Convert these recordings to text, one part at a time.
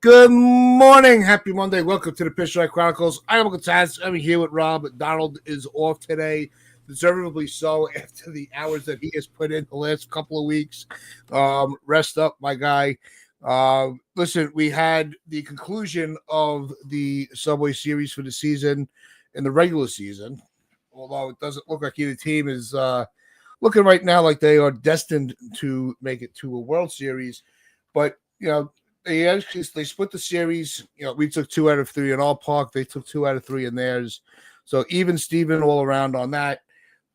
Good morning. Happy Monday. Welcome to the Pitch Strike Chronicles. I'm Uncle Taz. I'm here with Rob. Donald is off today, deservedly so after the hours that he has put in the last couple of weeks. Rest up, my guy. Listen, we had the conclusion of the Subway Series for the season in the regular season, although it doesn't look like either team is looking right now like they are destined to make it to a World Series. But, they split the series. We took 2 out of 3 in our park. They took 2 out of 3 in theirs. So even Steven all around on that.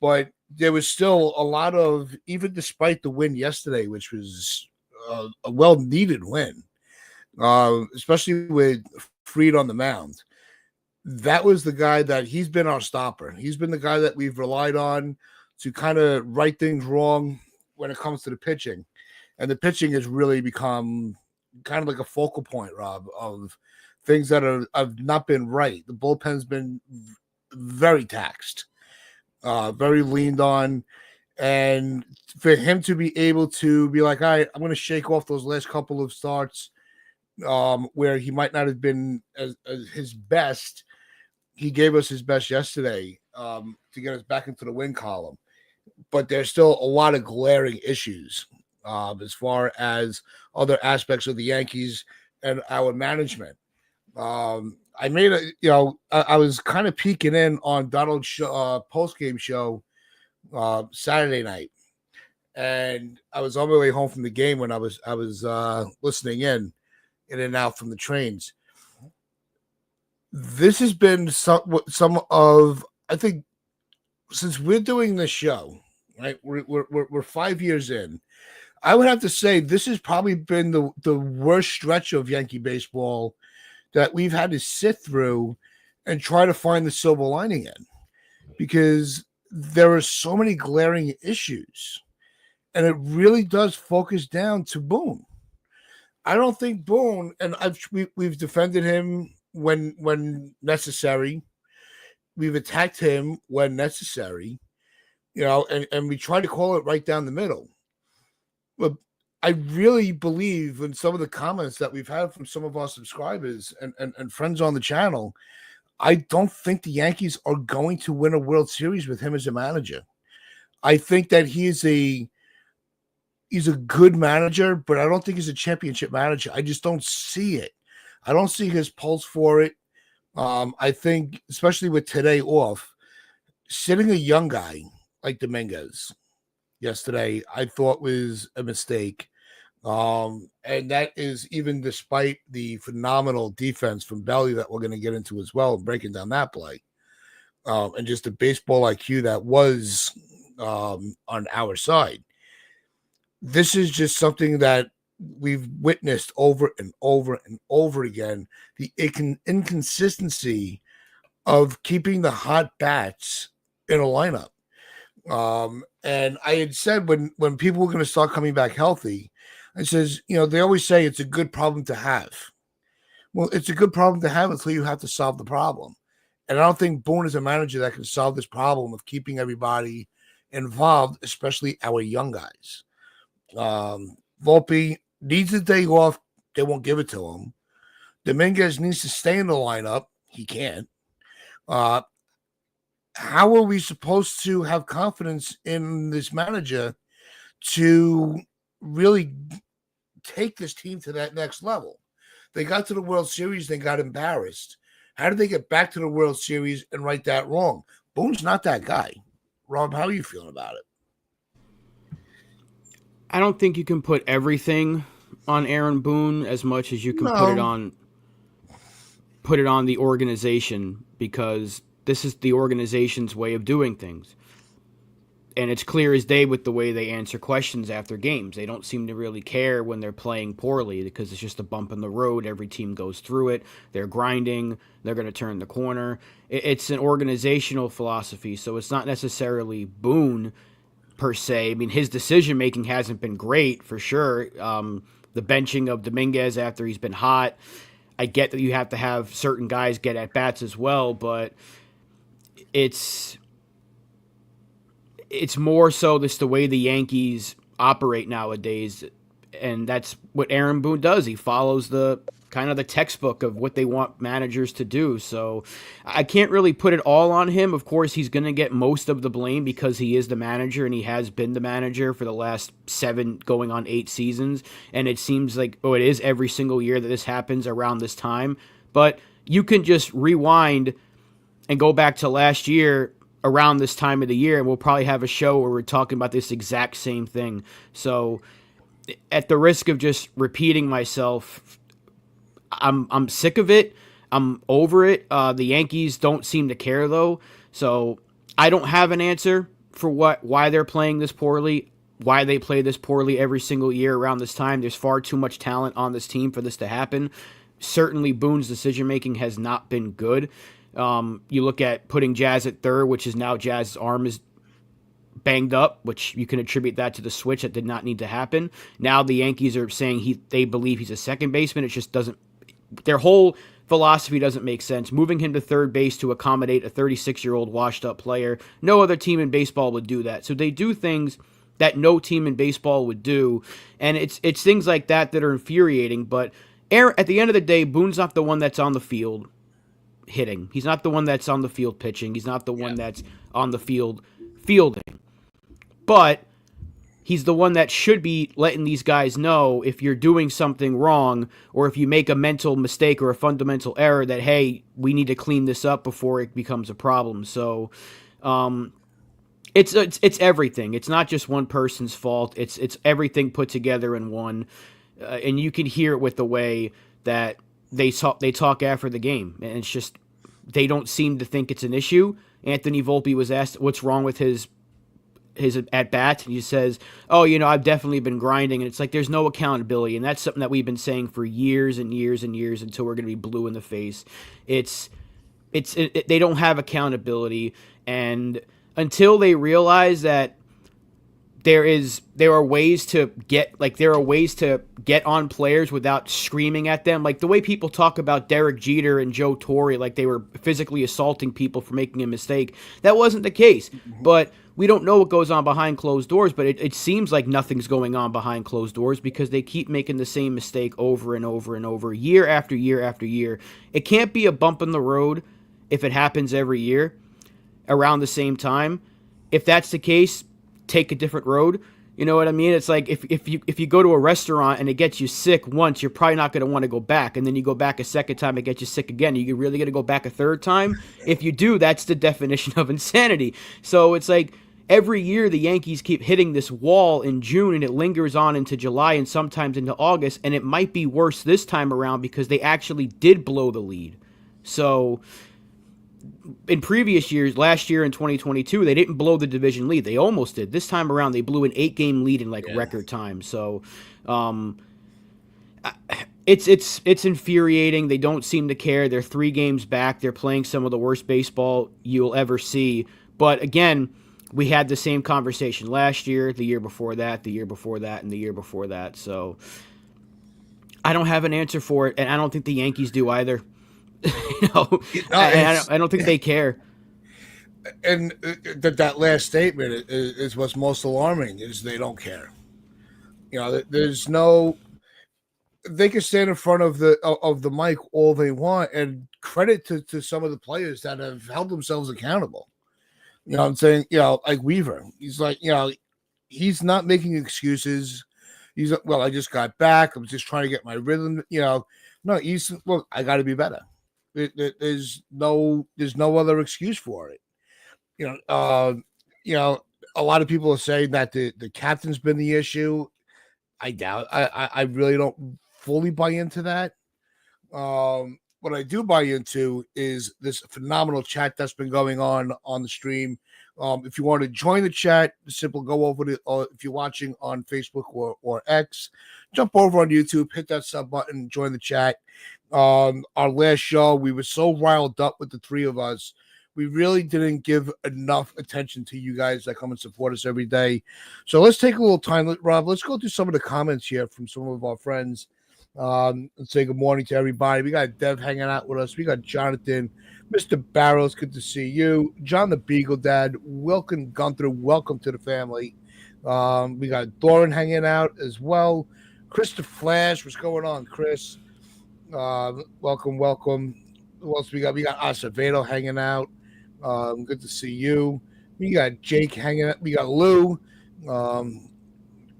But there was still a lot of, even despite the win yesterday, which was a well-needed win, especially with Fried on the mound. That was the guy that he's been our stopper. He's been the guy that we've relied on to kind of right things wrong when it comes to the pitching. And the pitching has really become kind of like a focal point, Rob, of things that have not been right. The bullpen's been very taxed, very leaned on. And for him to be able to be like, all right, I'm going to shake off those last couple of starts where he might not have been as his best. He gave us his best yesterday to get us back into the win column. But there's still a lot of glaring issues as far as other aspects of the Yankees and our management. I made I was kind of peeking in on Donald's post-game show Saturday night, and I was on my way home from the game when I was listening in and out from the trains. This has been some of, I think, since we're doing this show, right? We're 5 years in. I would have to say this has probably been the worst stretch of Yankee baseball that we've had to sit through and try to find the silver lining in, because there are so many glaring issues, and it really does focus down to Boone. I don't think Boone, and we've defended him when necessary. We've attacked him when necessary, and we try to call it right down the middle. But I really believe in some of the comments that we've had from some of our subscribers and friends on the channel. I don't think the Yankees are going to win a World Series with him as a manager. I think that he's a good manager, but I don't think he's a championship manager. I just don't see it. I don't see his pulse for it. I think, especially with today off, sitting a young guy like Dominguez yesterday, I thought was a mistake. And that is even despite the phenomenal defense from Belly that we're going to get into as well, breaking down that play. And just the baseball IQ that was on our side. This is just something that we've witnessed over and over and over again, the inconsistency of keeping the hot bats in a lineup. And I had said when people were going to start coming back healthy, I says, they always say it's a good problem to have. Well, it's a good problem to have until you have to solve the problem. And I don't think Boone is a manager that can solve this problem of keeping everybody involved, especially our young guys. Volpe needs a day off. They won't give it to him. Dominguez needs to stay in the lineup. He can't. How are we supposed to have confidence in this manager to really take this team to that next level? They got to the World Series. They got embarrassed. How did they get back to the World Series and right that wrong? Boone's not that guy. Rob, how are you feeling about it? I don't think you can put everything on Aaron Boone as much as you can put it on the organization, because this is the organization's way of doing things. And it's clear as day with the way they answer questions after games. They don't seem to really care when they're playing poorly, because it's just a bump in the road. Every team goes through it. They're grinding. They're going to turn the corner. It's an organizational philosophy, so it's not necessarily Boone per se. I mean, his decision-making hasn't been great, for sure. The benching of Dominguez after he's been hot. I get that you have to have certain guys get at-bats as well, but it's more so this the way the Yankees operate nowadays. And that's what Aaron Boone does. He follows the kind of the textbook of what they want managers to do. So I can't really put it all on him. Of course, he's going to get most of the blame because he is the manager and he has been the manager for the last 7 going on 8 seasons. And it seems like, it is every single year that this happens around this time. But you can just rewind and go back to last year around this time of the year, and we'll probably have a show where we're talking about this exact same thing. So at the risk of just repeating myself, I'm sick of it. I'm over it. The Yankees don't seem to care though, so I don't have an answer for why they're playing this poorly, why they play this poorly every single year around this time. There's far too much talent on this team for this to happen. Certainly, Boone's decision making has not been good. You look at putting Jazz at third, which is now Jazz's arm is banged up, which you can attribute that to the switch that did not need to happen. Now the Yankees are saying they believe he's a second baseman. It just doesn't. Their whole philosophy doesn't make sense. Moving him to third base to accommodate a 36-year-old washed-up player, no other team in baseball would do that. So they do things that no team in baseball would do, and it's things like that that are infuriating. But at the end of the day, Boone's not the one that's on the field hitting. He's not the one that's on the field pitching. He's not the one that's on the field fielding. But he's the one that should be letting these guys know if you're doing something wrong or if you make a mental mistake or a fundamental error that, hey, we need to clean this up before it becomes a problem. So it's everything. It's not just one person's fault. It's everything put together in one. And you can hear it with the way that they talk after the game. And it's just they don't seem to think it's an issue. Anthony Volpe was asked what's wrong with his at bats, and he says, "Oh, I've definitely been grinding." And it's like there's no accountability, and that's something that we've been saying for years and years and years until we're going to be blue in the face. They don't have accountability, and until they realize that there are ways to get on players without screaming at them, like the way people talk about Derek Jeter and Joe Torre, like they were physically assaulting people for making a mistake. That wasn't the case, but we don't know what goes on behind closed doors, but it seems like nothing's going on behind closed doors because they keep making the same mistake over and over and over, year after year after year. It can't be a bump in the road if it happens every year around the same time. If that's the case, take a different road. You know what I mean? It's like if you go to a restaurant and it gets you sick once, you're probably not going to want to go back. And then you go back a second time, it gets you sick again. Are you really going to go back a third time? If you do, that's the definition of insanity. So it's like every year the Yankees keep hitting this wall in June and it lingers on into July and sometimes into August. And it might be worse this time around because they actually did blow the lead. So in previous years, last year in 2022, they didn't blow the division lead. They almost did. This time around, they blew an 8-game lead in record time. So it's infuriating. They don't seem to care. They're 3 games back. They're playing some of the worst baseball you'll ever see. But again, we had the same conversation last year, the year before that, the year before that, and the year before that. So I don't have an answer for it, and I don't think the Yankees do either. I don't think they care. And that last statement is what's most alarming, is they don't care. There's no. They can stand in front of the mic all they want, and credit to some of the players that have held themselves accountable. What I'm saying? Like Weaver, he's like, he's not making excuses. He's well, I just got back. I'm just trying to get my rhythm. No, he's look, I got to be better. There's no other excuse for it. A lot of people are saying that the captain's been the issue. I doubt. I really don't fully buy into that. What I do buy into is this phenomenal chat that's been going on the stream. If you want to join the chat, simply go over to, if you're watching on Facebook or X, jump over on YouTube, hit that sub button, join the chat. Our last show, we were so riled up with the 3 of us. We really didn't give enough attention to you guys that come and support us every day. So let's take a little time. Rob, let's go through some of the comments here from some of our friends. And say good morning to everybody. We got Dev hanging out with us. We got Jonathan, Mr. Barrows, good to see you. John the Beagle Dad, welcome Gunther, welcome to the family. We got Doran hanging out as well. Chris the Flash. What's going on, Chris? Welcome, welcome. Who else we got? We got Acevedo hanging out. Good to see you. We got Jake hanging out. We got Lou,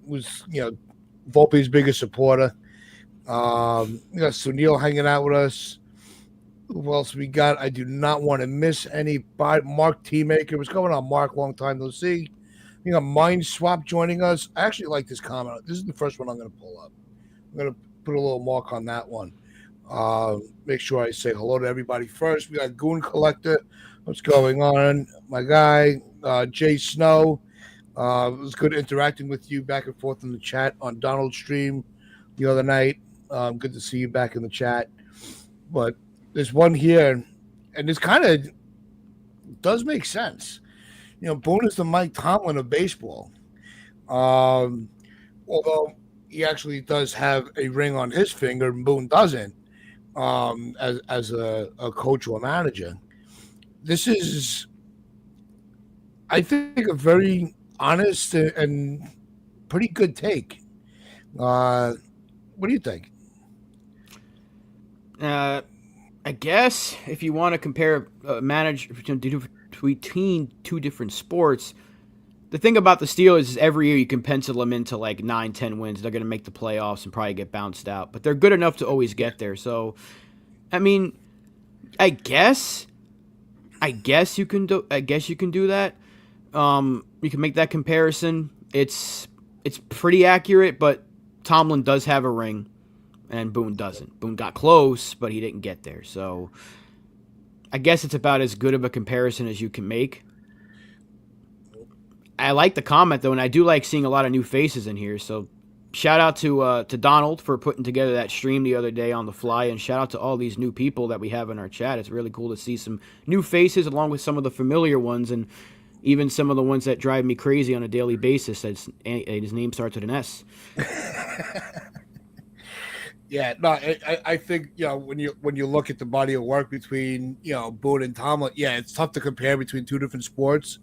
who's Volpe's biggest supporter. We got Sunil hanging out with us. Who else we got? I do not want to miss any. Mark T Maker. What's going on, Mark? Long time no see. We got Mind Swap joining us. I actually like this comment. This is the first one I'm going to pull up. I'm going to put a little mark on that one. Make sure I say hello to everybody first. We got Goon Collector. What's going on? My guy, Jay Snow. It was good interacting with you back and forth in the chat on Donald's stream the other night. Good to see you back in the chat. But there's one here, and this kind of does make sense. Boone is the Mike Tomlin of baseball. Although he actually does have a ring on his finger, and Boone doesn't. As a coach or a manager, this is, I think, a very honest and pretty good take. What do you think? I guess if you want to compare manager between two different sports, the thing about the Steelers is every year you can pencil them into like 9-10 wins. They're going to make the playoffs and probably get bounced out, but they're good enough to always get there. So, I mean, I guess you can do that. You can make that comparison. It's pretty accurate, but Tomlin does have a ring, and Boone doesn't. Boone got close, but he didn't get there. So, I guess it's about as good of a comparison as you can make. I like the comment, though, and I do like seeing a lot of new faces in here. So shout out to Donald for putting together that stream the other day on the fly, and shout out to all these new people that we have in our chat. It's really cool to see some new faces along with some of the familiar ones and even some of the ones that drive me crazy on a daily basis. His name starts with an S. Yeah, no, I think when you look at the body of work between Boone and Tomlin, it's tough to compare between two different sports.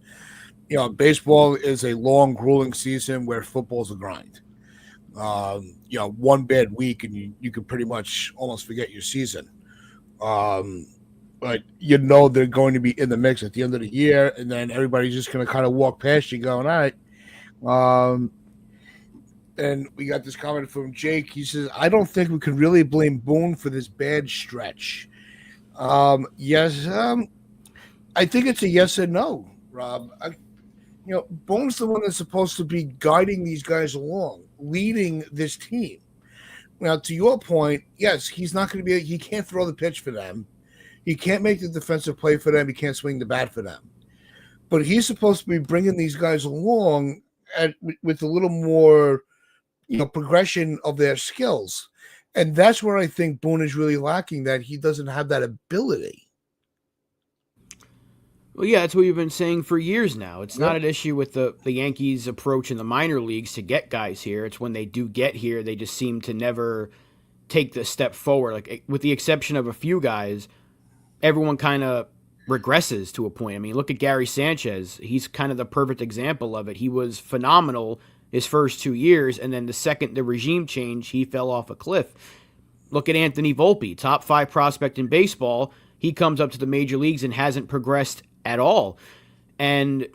Baseball is a long, grueling season where football's a grind. One bad week and you can pretty much almost forget your season. But they're going to be in the mix at the end of the year, and then everybody's just going to kind of walk past you going, all right. And we got this comment from Jake. He says, I don't think we can really blame Boone for this bad stretch. Yes, I think it's a yes and no, Rob. Boone's the one that's supposed to be guiding these guys along, leading this team. Now, to your point, yes, he's not going to he can't throw the pitch for them. He can't make the defensive play for them. He can't swing the bat for them. But he's supposed to be bringing these guys along with a little more, progression of their skills. And that's where I think Boone is really lacking, that he doesn't have that ability. Well, yeah, that's what we've been saying for years now. It's not an issue with the Yankees' approach in the minor leagues to get guys here. It's when they do get here, they just seem to never take the step forward. Like, with the exception of a few guys, everyone kind of regresses to a point. I mean, look at Gary Sanchez. He's kind of the perfect example of it. He was phenomenal his first 2 years, and then the second the regime changed, he fell off a cliff. Look at Anthony Volpe, top 5 prospect in baseball. He comes up to the major leagues and hasn't progressed at all. And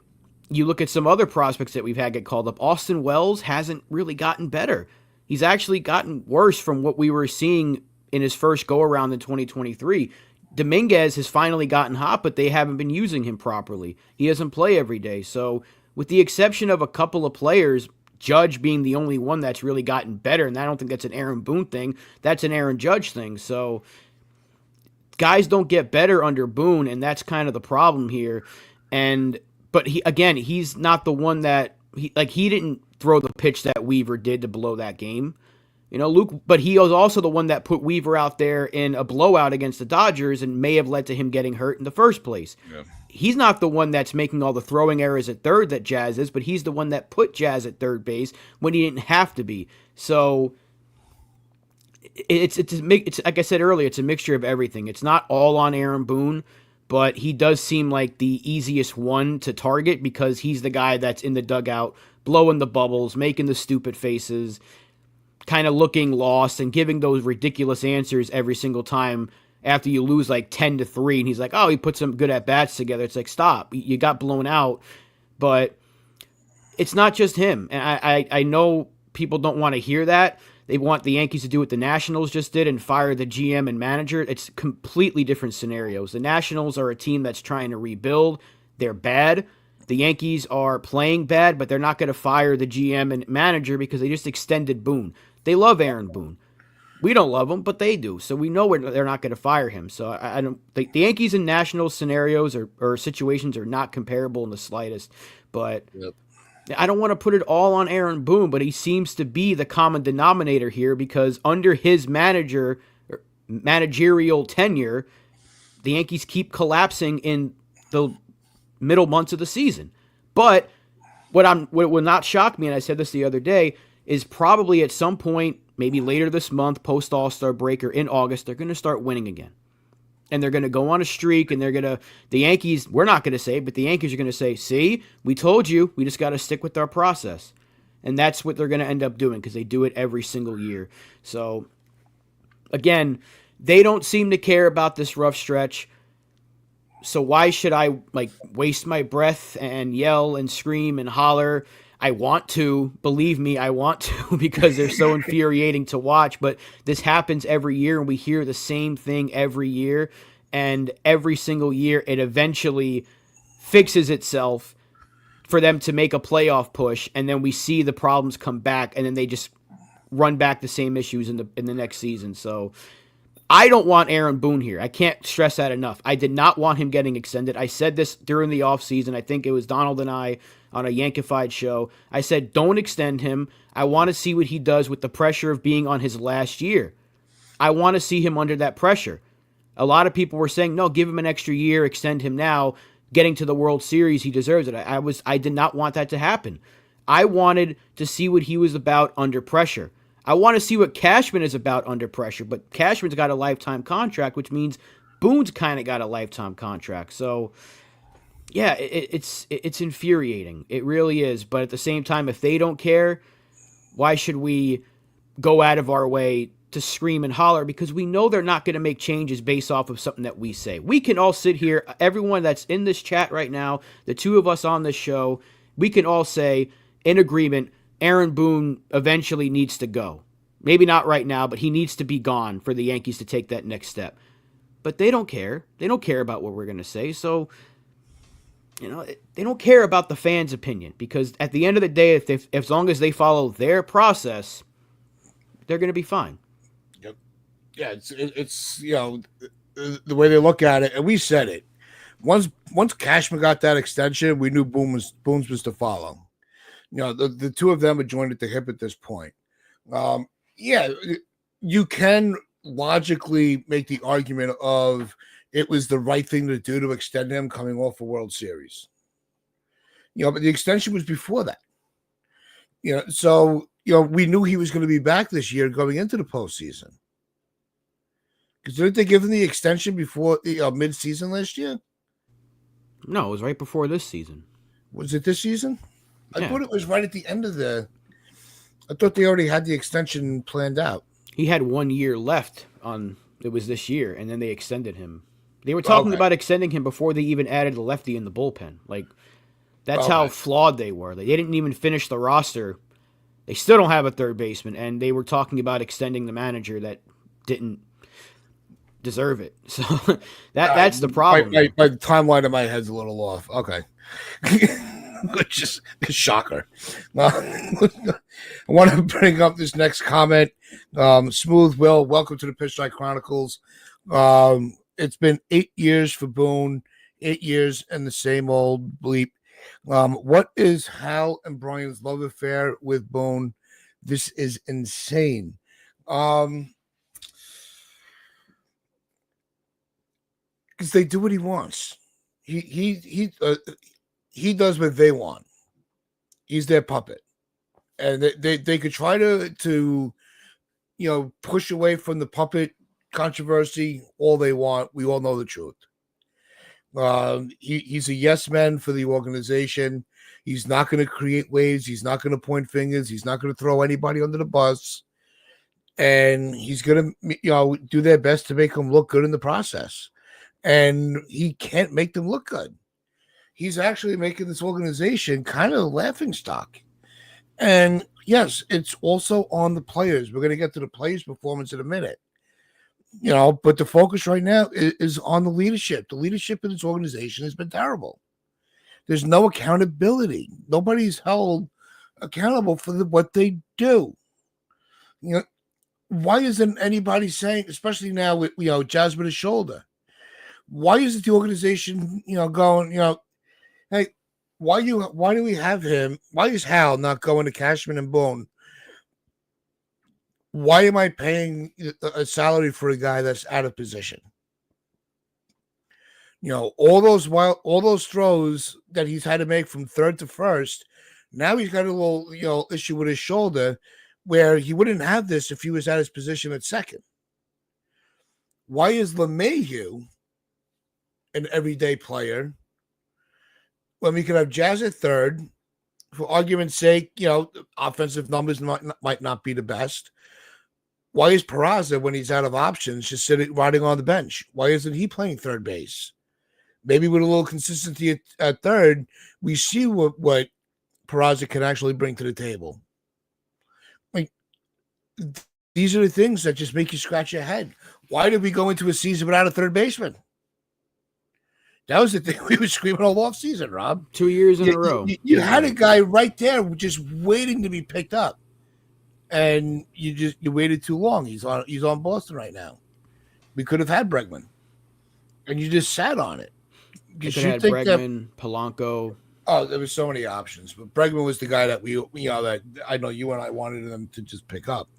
you look at some other prospects that we've had get called up. Austin Wells hasn't really gotten better. He's actually gotten worse from what we were seeing in his first go-around in 2023. Dominguez has finally gotten hot, but they haven't been using him properly. He doesn't play every day. So with the exception of a couple of players, Judge being the only one that's really gotten better, and I don't think that's an Aaron Boone thing, that's an Aaron Judge thing. So guys don't get better under Boone, and that's kind of the problem here. But he's not the one that he didn't throw the pitch that Weaver did to blow that game. Luke, but he was also the one that put Weaver out there in a blowout against the Dodgers and may have led to him getting hurt in the first place. Yeah. He's not the one that's making all the throwing errors at third that Jazz is, but he's the one that put Jazz at third base when he didn't have to be. So it's like I said earlier, it's a mixture of everything. It's not all on Aaron Boone, but he does seem like the easiest one to target because he's the guy that's in the dugout, blowing the bubbles, making the stupid faces, kind of looking lost and giving those ridiculous answers every single time after you lose like 10-3. And he's like, oh, he put some good at bats together. It's like, stop. You got blown out. But it's not just him. And I know people don't want to hear that. They want the Yankees to do what the Nationals just did and fire the GM and manager. It's completely different scenarios. The Nationals are a team that's trying to rebuild. They're bad. The Yankees are playing bad, but they're not going to fire the GM and manager because they just extended Boone. They love Aaron Boone. We don't love him, but they do. So we know they're not going to fire him. So I don't. The Yankees and Nationals scenarios or situations are not comparable in the slightest. But yep. I don't want to put it all on Aaron Boone, but he seems to be the common denominator here because under his managerial tenure, the Yankees keep collapsing in the middle months of the season. But what will not shock me, and I said this the other day, is probably at some point, maybe later this month, post All-Star break or in August, they're going to start winning again. And they're going to go on a streak, and the Yankees, we're not going to say, but the Yankees are going to say, see, we told you, we just got to stick with our process. And that's what they're going to end up doing because they do it every single year. So, again, they don't seem to care about this rough stretch. So why should I waste my breath and yell and scream and holler? I want to, believe me, I want to because they're so infuriating to watch. But this happens every year, and we hear the same thing every year. And every single year, it eventually fixes itself for them to make a playoff push. And then we see the problems come back, and then they just run back the same issues in the next season. So I don't want Aaron Boone here. I can't stress that enough. I did not want him getting extended. I said this during the offseason. I think it was Donald and I on a Yankified show. I said, don't extend him. I want to see what he does with the pressure of being on his last year. I want to see him under that pressure. A lot of people were saying, no, give him an extra year, extend him now. Getting to the World Series, he deserves it. I did not want that to happen. I wanted to see what he was about under pressure. I want to see what Cashman is about under pressure, but Cashman's got a lifetime contract, which means Boone's kind of got a lifetime contract. So, yeah, it's infuriating. It really is. But at the same time, if they don't care, why should we go out of our way to scream and holler? Because we know they're not going to make changes based off of something that we say. We can all sit here, everyone that's in this chat right now, the two of us on this show, we can all say in agreement, Aaron Boone eventually needs to go. Maybe not right now, but he needs to be gone for the Yankees to take that next step. But they don't care. They don't care about what we're going to say. So, they don't care about the fans' opinion because at the end of the day, if as long as they follow their process, they're going to be fine. Yep. Yeah, it's the way they look at it, and we said it. Once Cashman got that extension, we knew Boone's was to follow. The two of them are joined at the hip at this point. You can logically make the argument of it was the right thing to do to extend him coming off a World Series. But the extension was before that. So we knew he was going to be back this year going into the postseason. Because didn't they give him the extension before mid-season last year? No, it was right before this season. Was it this season? Yeah. I thought it was right at the end of I thought they already had the extension planned out. He had 1 year left it was this year, and then they extended him. They were talking about extending him before they even added the lefty in the bullpen. That's how flawed they were. They didn't even finish the roster. They still don't have a third baseman, and they were talking about extending the manager that didn't deserve it. So that's the problem. My timeline in my head's a little off. Okay. Which is a shocker. I want to bring up this next comment. Smooth Will, welcome to the Pitchlight Chronicles. It's been 8 years for Boone, 8 years and the same old bleep. What is Hal and Brian's love affair with Boone? This is insane. Because they do what he wants. He does what they want. He's their puppet, and they could try to push away from the puppet controversy all they want. We all know the truth. He's a yes man for the organization. He's not going to create waves. He's not going to point fingers. He's not going to throw anybody under the bus. and he's going to do their best to make them look good in the process. And he can't make them look good. He's actually making this organization kind of a laughing stock. And yes, it's also on the players. We're going to get to the players' performance in a minute. But the focus right now is on the leadership. The leadership in this organization has been terrible. There's no accountability. Nobody's held accountable for what they do. Why isn't anybody saying, especially now with Jazz with his shoulder? Why isn't the organization going, hey, why do we have him? Why is Hal not going to Cashman and Boone? Why am I paying a salary for a guy that's out of position? All those throws that he's had to make from third to first. Now he's got a little issue with his shoulder, where he wouldn't have this if he was at his position at second. Why is LeMahieu an everyday player when we could have Jazz at third? For argument's sake, offensive numbers might not be the best. Why is Peraza, when he's out of options, just riding on the bench? Why isn't he playing third base? Maybe with a little consistency at third, we see what Peraza can actually bring to the table. Like, these are the things that just make you scratch your head. Why did we go into a season without a third baseman? That was the thing we were screaming all off season, Rob. 2 years in a row. You had a guy right there just waiting to be picked up. And you waited too long. He's on Boston right now. We could have had Bregman, and you just sat on it. You could have had Bregman, Polanco. Oh, there were so many options, but Bregman was the guy that that I know you and I wanted them to just pick up.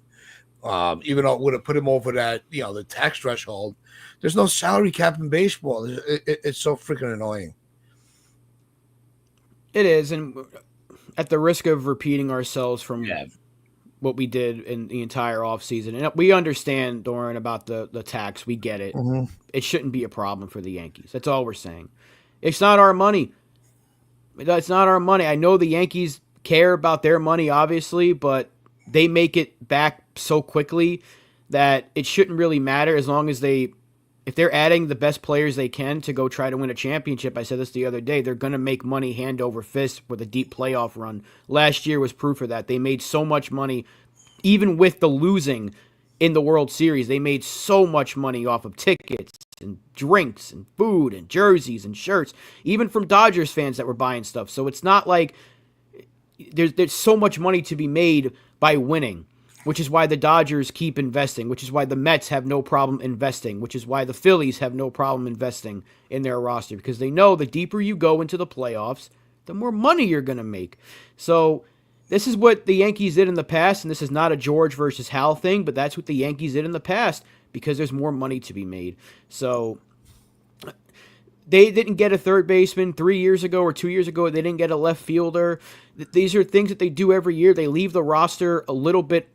Even though it would have put him over that the tax threshold. There's no salary cap in baseball. It's so freaking annoying. It is, and at the risk of repeating ourselves from what we did in the entire offseason. And we understand, Doran, about the tax. We get it. Mm-hmm. It shouldn't be a problem for the Yankees. That's all we're saying. It's not our money. It's not our money. I know the Yankees care about their money, obviously, but they make it back so quickly that it shouldn't really matter as long as if they're adding the best players they can to go try to win a championship. I said this the other day. They're going to make money hand over fist with a deep playoff run. Last year was proof of that. They made so much money, even with the losing in the World Series. They made so much money off of tickets and drinks and food and jerseys and shirts, even from Dodgers fans that were buying stuff. So it's not like there's so much money to be made by winning, which is why the Dodgers keep investing, which is why the Mets have no problem investing, which is why the Phillies have no problem investing in their roster, because they know the deeper you go into the playoffs, the more money you're going to make. So this is what the Yankees did in the past, and this is not a George versus Hal thing, but that's what the Yankees did in the past because there's more money to be made. So they didn't get a third baseman 3 years ago or 2 years ago. They didn't get a left fielder. These are things that they do every year. They leave the roster a little bit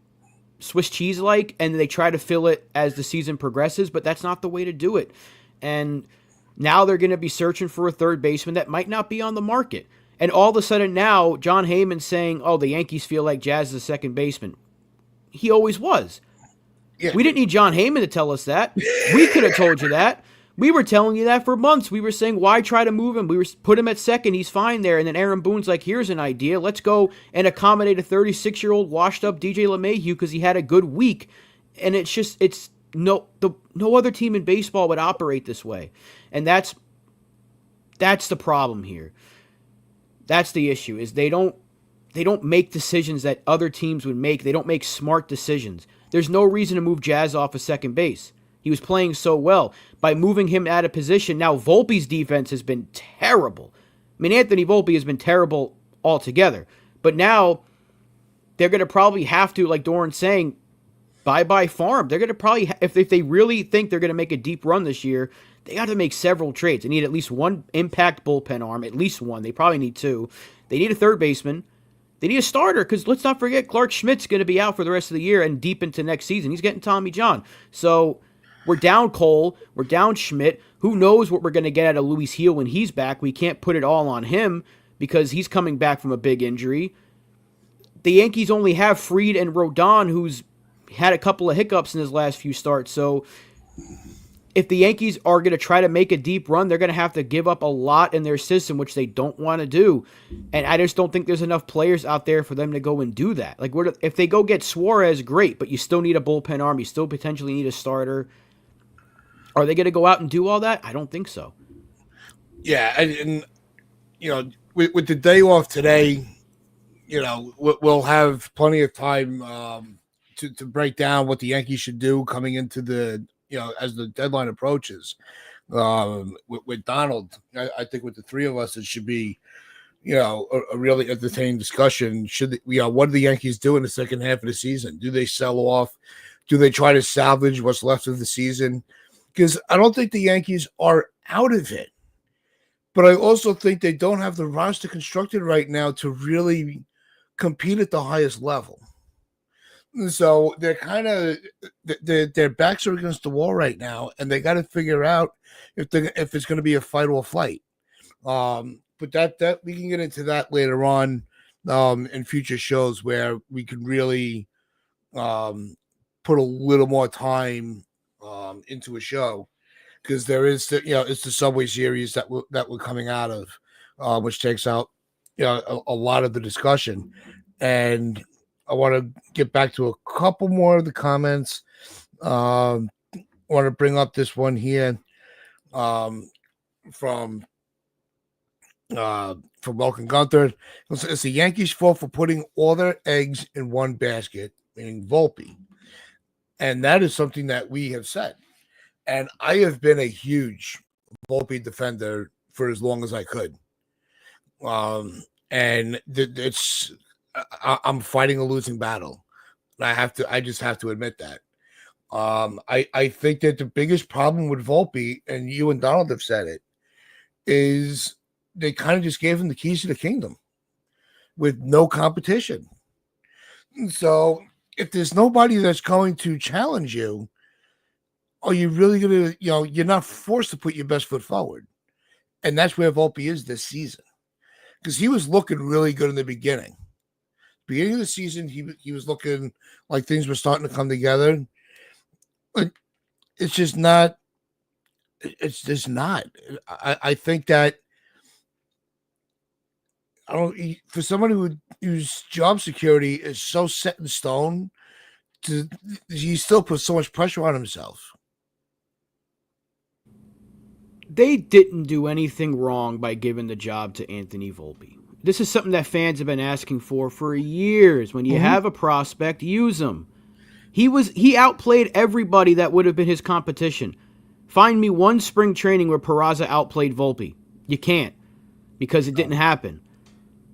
Swiss cheese-like, and they try to fill it as the season progresses, but that's not the way to do it. And now they're going to be searching for a third baseman that might not be on the market. And all of a sudden now, John Heyman's saying, oh, the Yankees feel like Jazz is a second baseman. He always was. Yeah. We didn't need John Heyman to tell us that. We could have told you that. We were telling you that for months. We were saying, why try to move him? We were put him at second. He's fine there. And then Aaron Boone's like, here's an idea. Let's go and accommodate a 36-year-old washed-up DJ LeMahieu because he had a good week. And it's no other team in baseball would operate this way. And that's the problem here. That's the issue, is they don't make decisions that other teams would make. They don't make smart decisions. There's no reason to move Jazz off of second base. He was playing so well. By moving him out of position, now Volpe's defense has been terrible. I mean, Anthony Volpe has been terrible altogether. But now they're going to probably have to, like Doran's saying, bye-bye farm. They're going to probably, if they really think they're going to make a deep run this year, they got to make several trades. They need at least one impact bullpen arm, at least one. They probably need two. They need a third baseman. They need a starter, because let's not forget, Clark Schmidt's going to be out for the rest of the year and deep into next season. He's getting Tommy John. So we're down Cole. We're down Schmidt. Who knows what we're going to get out of Luis Heel when he's back? We can't put it all on him because he's coming back from a big injury. The Yankees only have Fried and Rodon, who's had a couple of hiccups in his last few starts. So if the Yankees are going to try to make a deep run, they're going to have to give up a lot in their system, which they don't want to do. And I just don't think there's enough players out there for them to go and do that. Like, if they go get Suarez, great, but you still need a bullpen arm. You still potentially need a starter. Are they going to go out and do all that? I don't think so. Yeah, and you know, with the day off today, you know, we'll have plenty of time to break down what the Yankees should do coming into the, you know, as the deadline approaches. With Donald, I think with the three of us, it should be, you know, a really entertaining discussion. What do the Yankees do in the second half of the season? Do they sell off? Do they try to salvage what's left of the season? Because I don't think the Yankees are out of it, but I also think they don't have the roster constructed right now to really compete at the highest level. So they're kind of their backs are against the wall right now, and they got to figure out if it's going to be a fight or flight. But that we can get into that later on in future shows where we can really put a little more time into a show, because there is it's the Subway Series that we're coming out of, which takes out a lot of the discussion. And I want to get back to a couple more of the comments. I want to bring up this one here from Welcome Gunther. It's the Yankees' fault for putting all their eggs in one basket, meaning Volpe. And that is something that we have said. And I have been a huge Volpe defender for as long as I could. And I'm fighting a losing battle. I just have to admit that. I think that the biggest problem with Volpe, and you and Donald have said it, is they kind of just gave him the keys to the kingdom with no competition. So if there's nobody that's going to challenge you, are you really going to, you're not forced to put your best foot forward. And that's where Volpe is this season. Because he was looking really good in the beginning. Beginning of the season, he was looking like things were starting to come together. But it's just not. It's just not. I think that for someone whose job security is so set in stone, he still puts so much pressure on himself. They didn't do anything wrong by giving the job to Anthony Volpe. This is something that fans have been asking for years. When you have a prospect, use him. He outplayed everybody that would have been his competition. Find me one spring training where Peraza outplayed Volpe. You can't, because it didn't happen.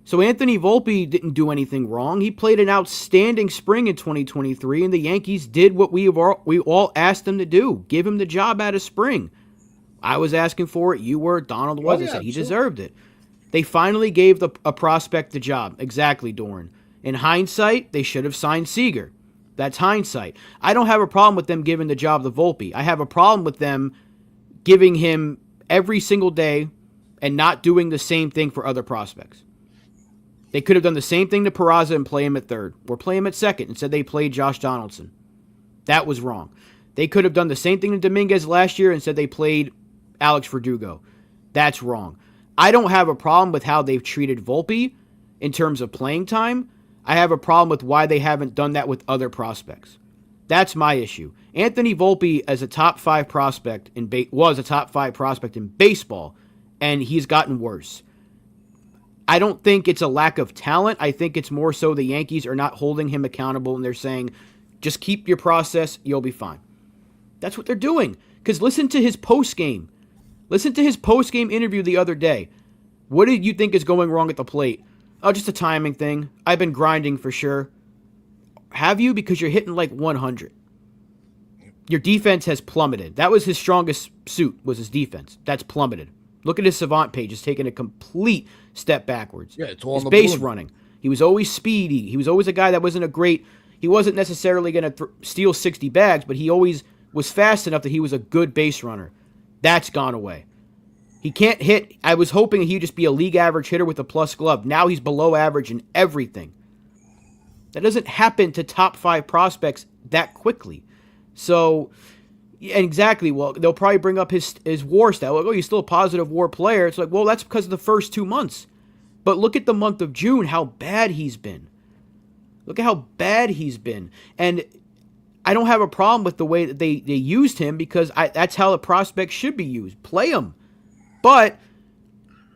So Anthony Volpe didn't do anything wrong. He played an outstanding spring in 2023, and the Yankees did what we all asked them to do: give him the job out of spring. I was asking for it. You were. Donald was. I said he deserved it. They finally gave a prospect the job. Exactly, Doran. In hindsight, they should have signed Seager. That's hindsight. I don't have a problem with them giving the job to Volpe. I have a problem with them giving him every single day and not doing the same thing for other prospects. They could have done the same thing to Peraza and play him at third, or play him at second. Instead, they played Josh Donaldson. That was wrong. They could have done the same thing to Dominguez last year. Instead, they played Alex Verdugo. That's wrong. I don't have a problem with how they've treated Volpe in terms of playing time. I have a problem with why they haven't done that with other prospects. That's my issue. Anthony Volpe as a top 5 prospect was a top 5 prospect in baseball, and he's gotten worse. I don't think it's a lack of talent. I think it's more so the Yankees are not holding him accountable, and they're saying, just keep your process, you'll be fine. That's what they're doing. Because listen to his post-game. Listen to his post-game interview the other day. What did you think is going wrong at the plate? Oh, just a timing thing. I've been grinding for sure. Have you? Because you're hitting like 100. Your defense has plummeted. That was his strongest suit, was his defense. That's plummeted. Look at his Savant page. It's taken a complete step backwards. Yeah, it's all his on the base Boone. running. He was always speedy. He was always a guy that wasn't a great... He wasn't necessarily going to steal 60 bags, but he always was fast enough that he was a good base runner. That's gone away. He can't hit. I was hoping he'd just be a league average hitter with a plus glove. Now he's below average in everything. That doesn't happen to top 5 prospects that quickly. So, yeah, exactly. Well, they'll probably bring up his WAR stat. Like, oh, he's still a positive WAR player. It's like, well, that's because of the first 2 months. But look at the month of June, how bad he's been. Look at how bad he's been. And I don't have a problem with the way that they used him because that's how the prospect should be used. Play him. But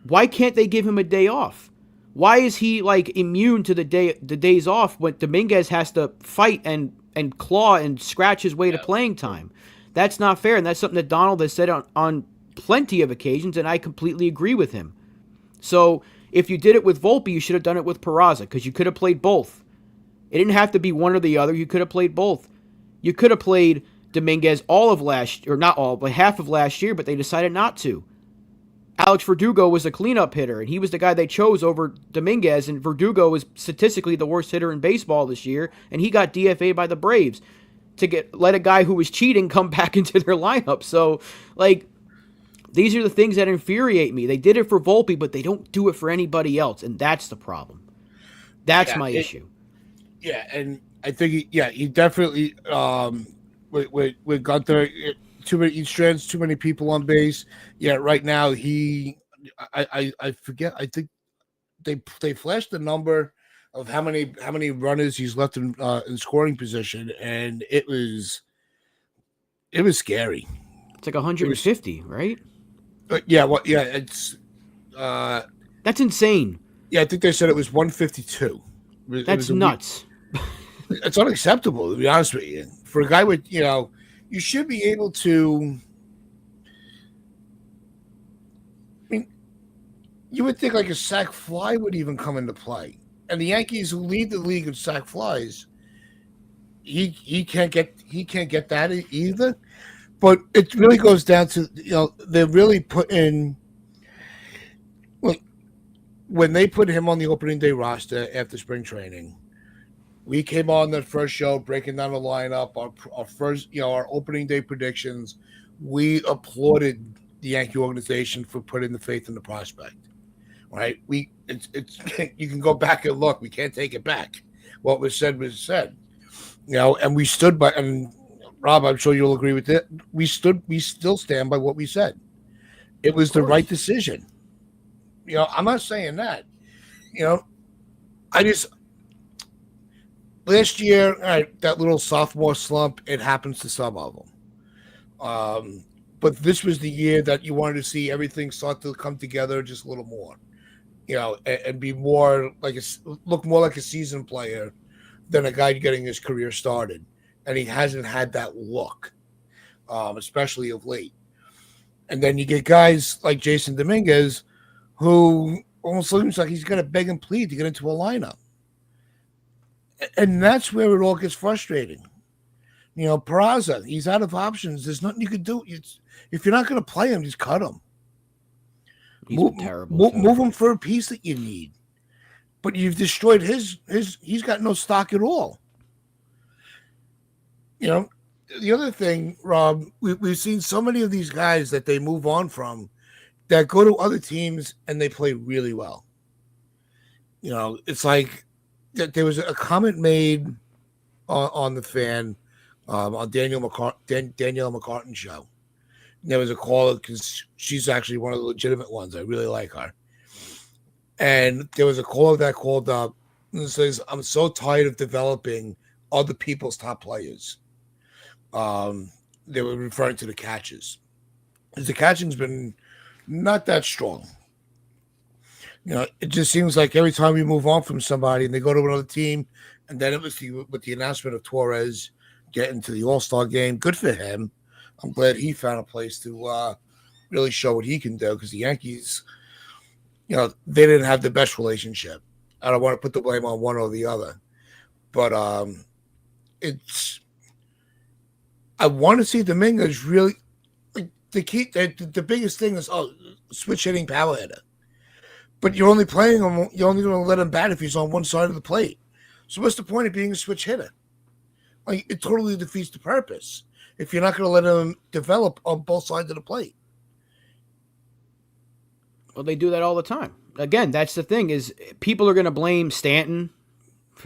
why can't they give him a day off? Why is he like immune to the days off when Dominguez has to fight and claw and scratch his way to playing time? That's not fair, and that's something that Donald has said on plenty of occasions, and I completely agree with him. So if you did it with Volpe, you should have done it with Peraza because you could have played both. It didn't have to be one or the other. You could have played both. You could have played Dominguez all of last, or not all, but half of last year, but they decided not to. Alex Verdugo was a cleanup hitter, and he was the guy they chose over Dominguez, and Verdugo was statistically the worst hitter in baseball this year, and he got DFA'd by the Braves to let a guy who was cheating come back into their lineup. So, like, these are the things that infuriate me. They did it for Volpe, but they don't do it for anybody else, and that's the problem. That's my issue. Yeah, and I think he definitely with Gunther, too many strands, too many people on base. Yeah, right now I forget. I think they flashed the number of how many runners he's left in scoring position, and it was scary. It's like 150, right? It's that's insane. Yeah, I think they said it was 152. That's nuts. It's unacceptable, to be honest with you. For a guy with, you should be able to. I mean, you would think like a sac fly would even come into play, and the Yankees, who lead the league in sac flies, he can't get that either. But it really goes down to they're really putting. When they put him on the opening day roster after spring training, we came on the first show breaking down the lineup, our first, our opening day predictions. We applauded the Yankee organization for putting the faith in the prospect. Right? It's you can go back and look. We can't take it back. What was said was said. And we stood by. And Rob, I'm sure you'll agree with it. We still stand by what we said. It was the right decision. I'm not saying that. Last year, all right, that little sophomore slump, it happens to some of them. But this was the year that you wanted to see everything start to come together just a little more, and be more look more like a seasoned player than a guy getting his career started. And he hasn't had that look, especially of late. And then you get guys like Jason Dominguez, who almost looks like he's got to beg and plead to get into a lineup. And that's where it all gets frustrating. Peraza, he's out of options. There's nothing you can do. If you're not going to play him, just cut him. He's been terrible. Move him for a piece that you need. But you've destroyed his. He's got no stock at all. The other thing, Rob, we've seen so many of these guys that they move on from that go to other teams and they play really well. It's like there was a comment made on the fan on Danielle McCartan's show. And there was a caller because she's actually one of the legitimate ones. I really like her. And there was a caller that called up and says, "I'm so tired of developing other people's top players." They were referring to the catches. The catching's been not that strong. It just seems like every time we move on from somebody and they go to another team, and then it was with the announcement of Torres getting to the All-Star game. Good for him. I'm glad he found a place to really show what he can do, because the Yankees, they didn't have the best relationship. I don't want to put the blame on one or the other, but I want to see Dominguez really. The biggest thing is switch hitting power hitter, but you're only playing him. You're only going to let him bat if he's on one side of the plate. So what's the point of being a switch hitter? It totally defeats the purpose if you're not going to let him develop on both sides of the plate. Well, they do that all the time. Again, that's the thing is people are going to blame Stanton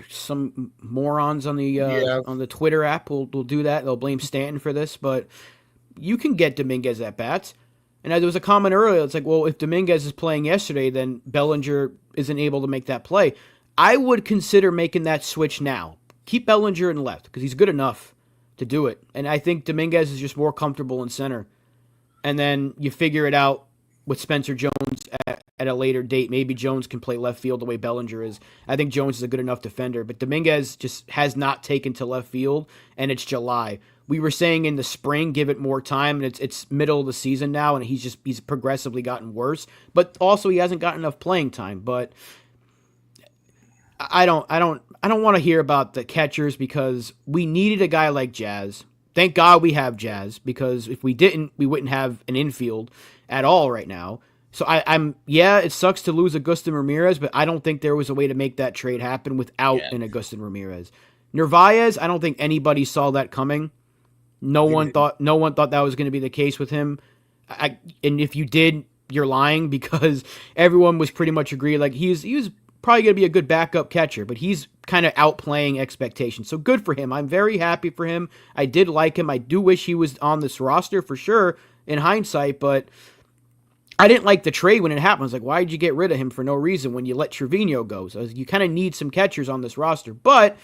some morons on Yeah, the Twitter app will do that. They'll blame Stanton for this, but you can get Dominguez at bats. And there was a comment earlier. It's like, well, if Dominguez is playing yesterday, then Bellinger isn't able to make that play. I would consider making that switch now. Keep Bellinger in left because he's good enough to do it. And I think Dominguez is just more comfortable in center. And then you figure it out with Spencer Jones at a later date. Maybe Jones can play left field the way Bellinger is. I think Jones is a good enough defender, but Dominguez just has not taken to left field, and it's July. We were saying in the spring, give it more time, and it's middle of the season now, and he's progressively gotten worse. But also he hasn't gotten enough playing time. But I don't want to hear about the catchers because we needed a guy like Jazz. Thank God we have Jazz because if we didn't, we wouldn't have an infield at all right now. So it sucks to lose Agustin Ramirez, but I don't think there was a way to make that trade happen without an Agustin Ramirez. Narvaez, I don't think anybody saw that coming. No one thought that was going to be the case with him. And if you did, you're lying because everyone was pretty much agreed like he was probably going to be a good backup catcher, but he's kind of outplaying expectations. So good for him. I'm very happy for him. I did like him. I do wish he was on this roster for sure in hindsight, but I didn't like the trade when it happened. I was like, why did you get rid of him for no reason when you let Trevino go? So you kind of need some catchers on this roster, but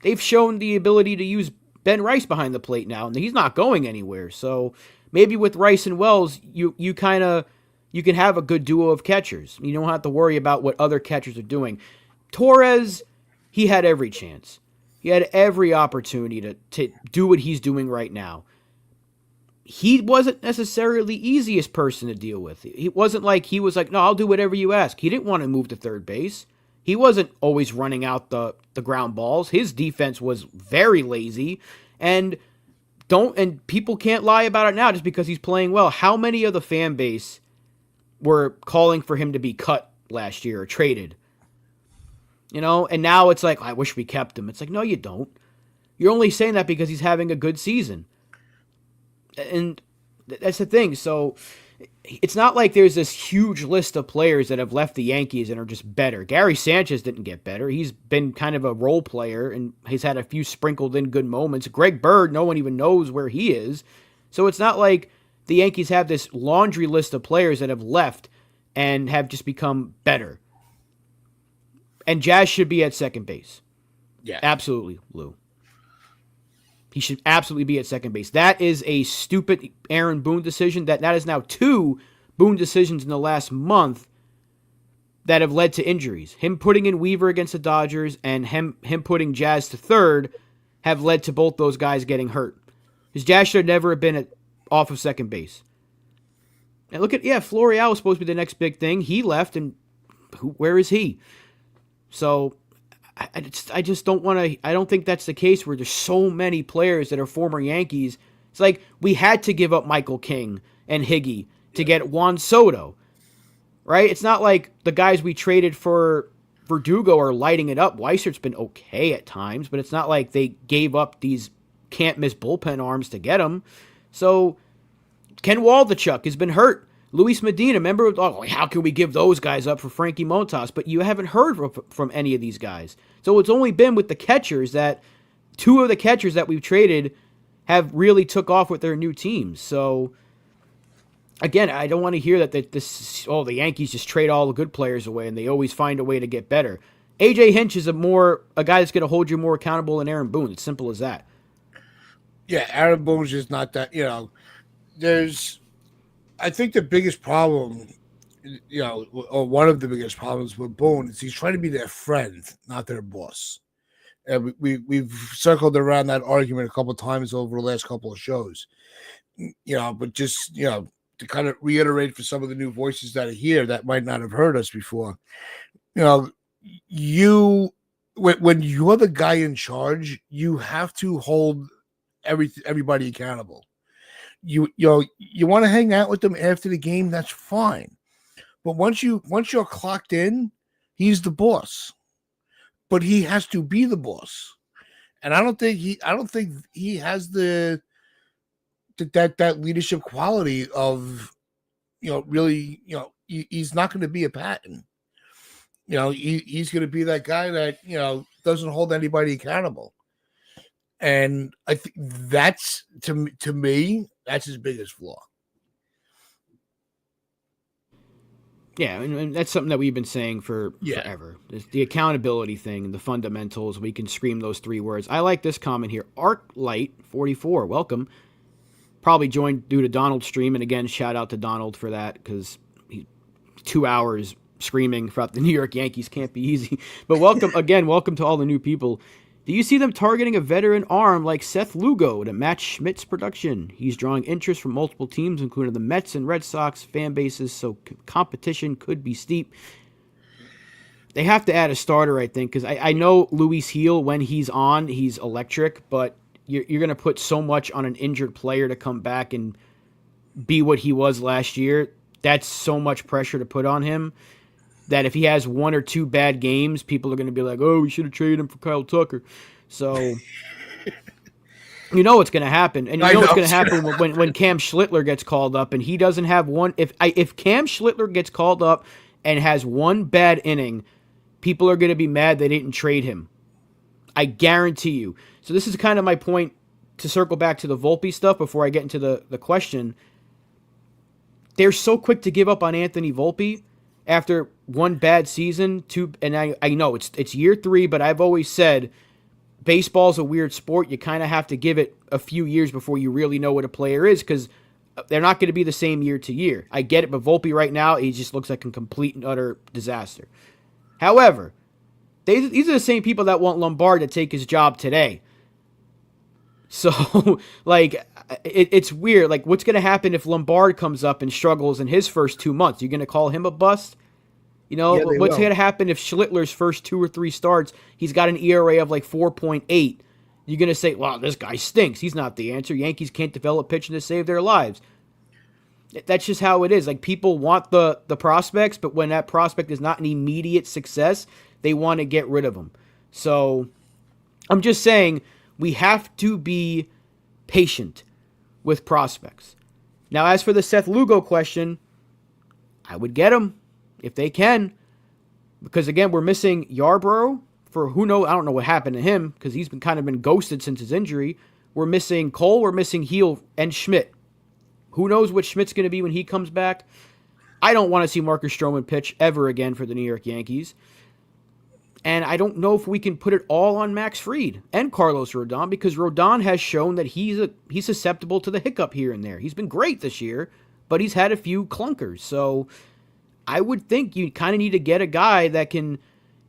they've shown the ability to use Ben Rice behind the plate now, and he's not going anywhere. So maybe with Rice and Wells, you can have a good duo of catchers. You don't have to worry about what other catchers are doing. Torres, he had every chance. He had every opportunity to do what he's doing right now. He wasn't necessarily the easiest person to deal with. It wasn't like he was like, no, I'll do whatever you ask. He didn't want to move to third base. He wasn't always running out the ground balls. His defense was very lazy. And people can't lie about it now just because he's playing well. How many of the fan base were calling for him to be cut last year or traded? And now it's like, I wish we kept him. It's like, no, you don't. You're only saying that because he's having a good season. And that's the thing. So it's not like there's this huge list of players that have left the Yankees and are just better. Gary Sanchez didn't get better. He's been kind of a role player, and he's had a few sprinkled in good moments. Greg Bird, no one even knows where he is. So it's not like the Yankees have this laundry list of players that have left and have just become better. And Jazz should be at second base. Yeah. Absolutely, Lou. He should absolutely be at second base. That is a stupid Aaron Boone decision. That is now 2 Boone decisions in the last month that have led to injuries. Him putting in Weaver against the Dodgers and him putting Jazz to third have led to both those guys getting hurt. Because Jazz should never have been off of second base. And look at, Florial was supposed to be the next big thing. He left, and where is he? So I just don't want to. I don't think that's the case where there's so many players that are former Yankees. It's like we had to give up Michael King and Higgy to get Juan Soto, right? It's not like the guys we traded for Verdugo are lighting it up. Weisert's been okay at times, but it's not like they gave up these can't miss bullpen arms to get him. So Ken Waldichuk has been hurt. Luis Medina, remember, how can we give those guys up for Frankie Montas? But you haven't heard from any of these guys. So it's only been with the catchers that 2 of the catchers that we've traded have really took off with their new teams. So, again, I don't want to hear that the Yankees just trade all the good players away and they always find a way to get better. A.J. Hinch is a guy that's going to hold you more accountable than Aaron Boone. It's simple as that. Yeah, Aaron Boone's just not that, I think the biggest problem, or one of the biggest problems with Boone is he's trying to be their friend, not their boss. And we've circled around that argument a couple of times over the last couple of shows. But just, to kind of reiterate for some of the new voices that are here that might not have heard us before, when you're the guy in charge, you have to hold everybody accountable. You want to hang out with them after the game, that's fine. But once you're clocked in, he's the boss. But he has to be the boss. And I don't think he has that leadership quality of really, he's not going to be a Patton. He's going to be that guy that, doesn't hold anybody accountable. And I think that's to me, that's his biggest flaw. Yeah, and that's something that we've been saying for forever. It's the accountability thing, the fundamentals. We can scream those 3 words. I like this comment here. ArcLight44, welcome. Probably joined due to Donald's stream, and again, shout out to Donald for that because 2 hours screaming throughout the New York Yankees can't be easy. But welcome to all the new people. Do you see them targeting a veteran arm like Seth Lugo to match Schmidt's production? He's drawing interest from multiple teams, including the Mets and Red Sox fan bases, so competition could be steep. They have to add a starter, I think, because I know Luis Gil, when he's on, he's electric, but you're going to put so much on an injured player to come back and be what he was last year. That's so much pressure to put on him that if he has 1 or 2 bad games, people are going to be like, oh, we should have traded him for Kyle Tucker. So you know what's going to happen. And you know what's going to happen when Cam Schlittler gets called up and he doesn't have one. If Cam Schlittler gets called up and has 1 bad inning, people are going to be mad they didn't trade him. I guarantee you. So this is kind of my point to circle back to the Volpe stuff before I get into the question. They're so quick to give up on Anthony Volpe after 1 bad season, 2, and I know it's year 3, but I've always said baseball's a weird sport. You kind of have to give it a few years before you really know what a player is because they're not going to be the same year to year. I get it, but Volpe right now, he just looks like a complete and utter disaster. However, these are the same people that want Lombard to take his job today. So, like, it's weird. Like, what's going to happen if Lombard comes up and struggles in his first 2 months? You're going to call him a bust? You know, what's going to happen if Schlittler's first 2 or 3 starts, he's got an ERA of like 4.8? You're going to say, wow, this guy stinks. He's not the answer. Yankees can't develop pitching to save their lives. That's just how it is. Like, people want the prospects, but when that prospect is not an immediate success, they want to get rid of them. So, I'm just saying, we have to be patient with prospects. Now, as for the Seth Lugo question, I would get him if they can. Because, again, we're missing Yarbrough for who knows. I don't know what happened to him because he's been kind of been ghosted since his injury. We're missing Cole. We're missing Gil and Schmidt. Who knows what Schmidt's going to be when he comes back? I don't want to see Marcus Stroman pitch ever again for the New York Yankees. And I don't know if we can put it all on Max Fried and Carlos Rodon because Rodon has shown that he's susceptible to the hiccup here and there. He's been great this year, but he's had a few clunkers. So I would think you kind of need to get a guy that can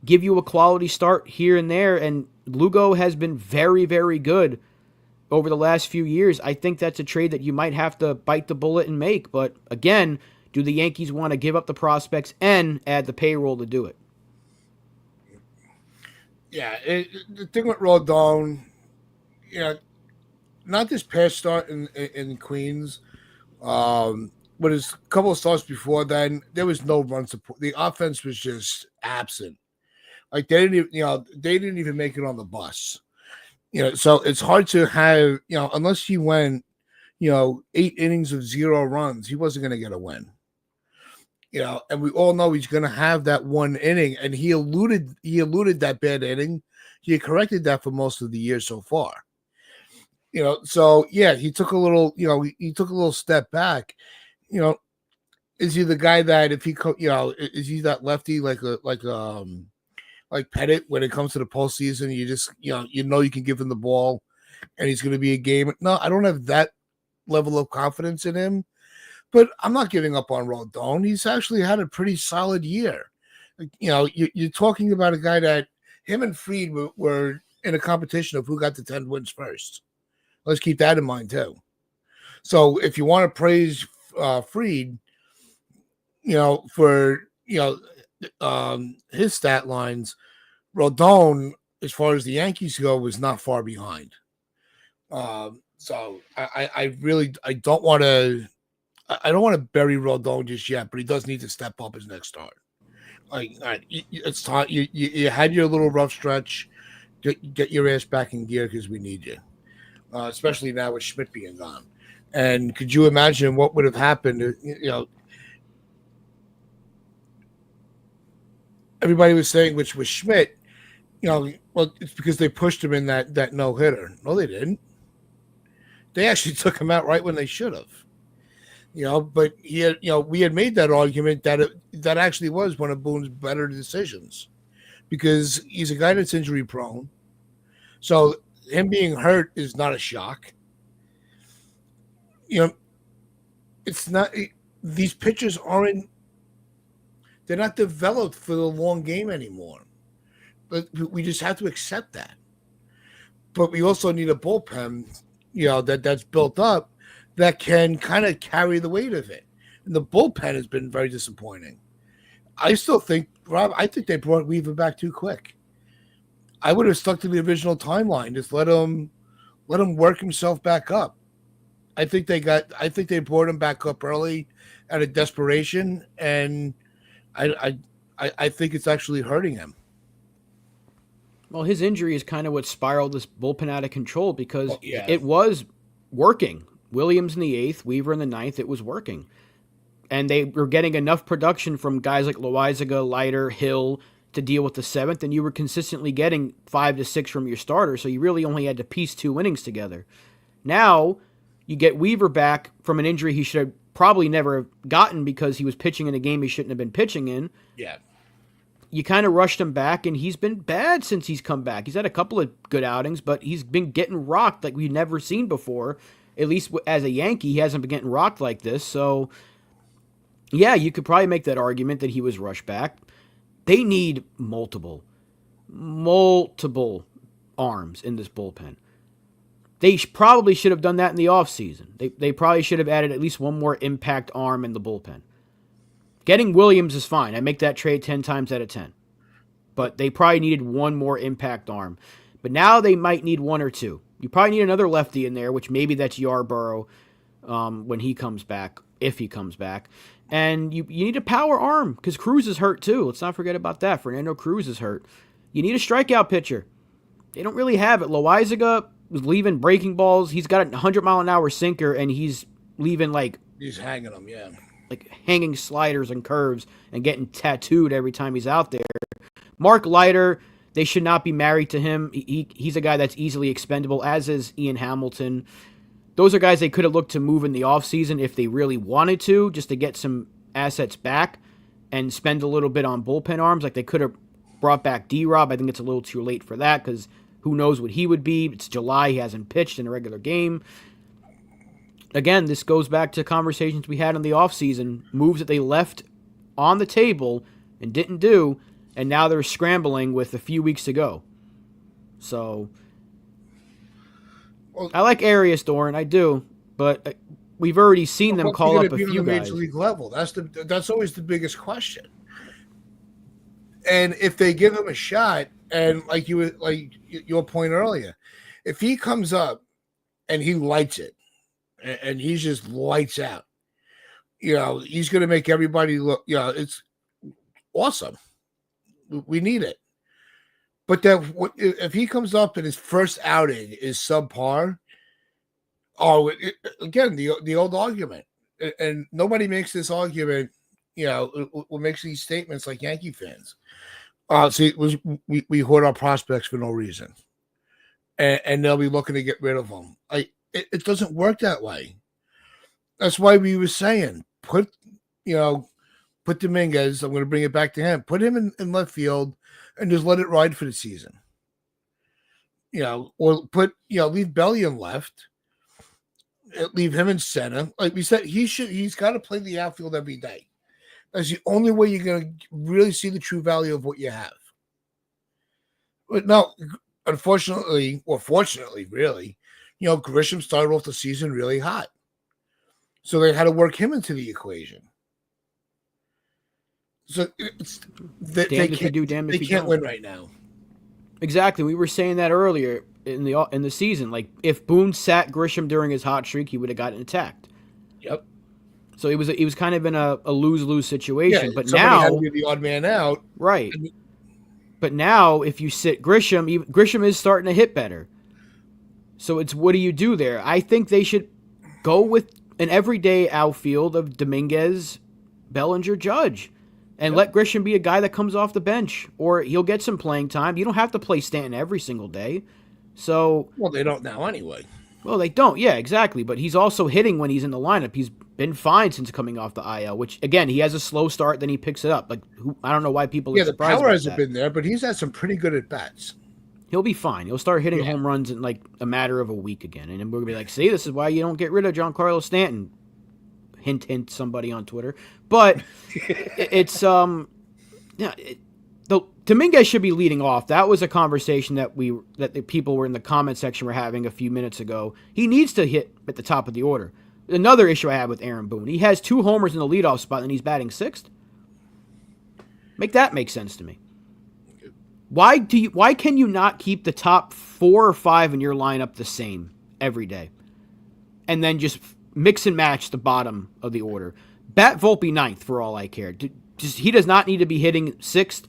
give you a quality start here and there. And Lugo has been very, very good over the last few years. I think that's a trade that you might have to bite the bullet and make. But again, do the Yankees want to give up the prospects and add the payroll to do it? Yeah, the thing with Rodon, not this past start in Queens, but his couple of starts before then, there was no run support. The offense was just absent. Like they didn't even make it on the bus. So it's hard to have, unless he went, 8 innings of 0 runs, he wasn't going to get a win. And we all know he's going to have that 1 inning, and he eluded that bad inning. He corrected that for most of the year so far. So yeah, he took a little, he took a little step back. Is he the guy that if he, is he that lefty like Pettit when it comes to the postseason? You just, you can give him the ball, and he's going to be a game. No, I don't have that level of confidence in him. But I'm not giving up on Rodon. He's actually had a pretty solid year. You're talking about a guy that him and Fried were in a competition of who got the 10 wins first. Let's keep that in mind, too. So if you want to praise Fried, for, his stat lines, Rodon, as far as the Yankees go, was not far behind. So I don't want to. I don't want to bury Rodon just yet, but he does need to step up his next start. It's time. You had your little rough stretch. Get your ass back in gear because we need you, especially now with Schmidt being gone. And could you imagine what would have happened? Everybody was saying, which was Schmidt. Well, it's because they pushed him in that no hitter. No, they didn't. They actually took him out right when they should have. But he had, we had made that argument that actually was one of Boone's better decisions because he's a guy that's injury prone. So him being hurt is not a shock. It's not. These pitchers aren't. They're not developed for the long game anymore. But we just have to accept that. But we also need a bullpen, that's built up that can kind of carry the weight of it. And the bullpen has been very disappointing. I still think, Rob, they brought Weaver back too quick. I would have stuck to the original timeline. Just let him work himself back up. I think they brought him back up early out of desperation, and I think it's actually hurting him. Well, his injury is kind of what spiraled this bullpen out of control because it was working. Williams in the 8th, Weaver in the 9th, it was working. And they were getting enough production from guys like Loizaga, Leiter, Hill to deal with the 7th, and you were consistently getting 5 to 6 from your starter, so you really only had to piece 2 innings together. Now, you get Weaver back from an injury he should have probably never have gotten because he was pitching in a game he shouldn't have been pitching in. Yeah. You kind of rushed him back, and he's been bad since he's come back. He's had a couple of good outings, but he's been getting rocked like we've never seen before. At least as a Yankee, he hasn't been getting rocked like this. So, yeah, you could probably make that argument that he was rushed back. They need multiple arms in this bullpen. They probably should have done that in the offseason. They probably should have added at least one more impact arm in the bullpen. Getting Williams is fine. I make that trade 10 times out of 10. But they probably needed one more impact arm. But now they might need 1 or 2. You probably need another lefty in there, which maybe that's Yarborough when he comes back, if he comes back. And you need a power arm because Cruz is hurt too. Let's not forget about that. Fernando Cruz is hurt. You need a strikeout pitcher. They don't really have it. Loizaga was leaving breaking balls. He's got a 100-mile-an-hour sinker, and he's leaving He's hanging them, yeah. Hanging sliders and curves and getting tattooed every time he's out there. Mark Leiter, they should not be married to him. He's a guy that's easily expendable, as is Ian Hamilton. Those are guys they could have looked to move in the offseason if they really wanted to, just to get some assets back and spend a little bit on bullpen arms. Like they could have brought back D-Rob. I think it's a little too late for that because who knows what he would be. It's July. He hasn't pitched in a regular game. Again, this goes back to conversations we had in the offseason, moves that they left on the table and didn't do, and now they're scrambling with a few weeks to go. So, I like Arias, Doran, I do, but we've already seen them call up a few guys. Major league level, that's always the biggest question. And if they give him a shot, and like your point earlier, if he comes up and he lights it, and he just lights out, he's going to make everybody look, it's awesome. We need it. But if he comes up and his first outing is subpar, again, the old argument, and nobody makes this argument, makes these statements like Yankee fans. We hoard our prospects for no reason, and they'll be looking to get rid of them. It doesn't work that way. That's why we were saying put Dominguez. I'm going to bring it back to him. Put him in left field and just let it ride for the season. Or leave Belly in left. Leave him in center. Like we said, he's got to play the outfield every day. That's the only way you're going to really see the true value of what you have. But now, unfortunately, or fortunately, really, Grisham started off the season really hot. So they had to work him into the equation. So they can't win right now. Exactly. We were saying that earlier in the season. Like if Boone sat Grisham during his hot streak, he would have gotten attacked. Yep. So he was kind of in a lose-lose situation. Yeah, but now had to be the odd man out. Right. But now if you sit Grisham is starting to hit better. So it's what do you do there? I think they should go with an everyday outfield of Dominguez, Bellinger, Judge. And let Grisham be a guy that comes off the bench, or he'll get some playing time. You don't have to play Stanton every single day. So, Well, they don't now anyway. well, they don't. Yeah, exactly. But he's also hitting when he's in the lineup. He's been fine since coming off the IL, which, again, he has a slow start, then he picks it up. Like, I don't know why people are surprised the power about hasn't that. been there, but he's had some pretty good at-bats. He'll be fine. He'll start hitting home runs in, like, a matter of a week again. And then we're going to be like, see, this is why you don't get rid of Giancarlo Stanton. Hint, hint, somebody on Twitter. But it's, Dominguez should be leading off. That was a conversation that the people were in the comment section were having a few minutes ago. He needs to hit at the top of the order. Another issue I have with Aaron Boone. He has 2 homers in the leadoff spot and he's batting 6th. Make that make sense to me. Why can you not keep the top 4 or 5 in your lineup the same every day? And then just mix and match the bottom of the order. Bat Volpe 9th for all I care. He does not need to be hitting 6th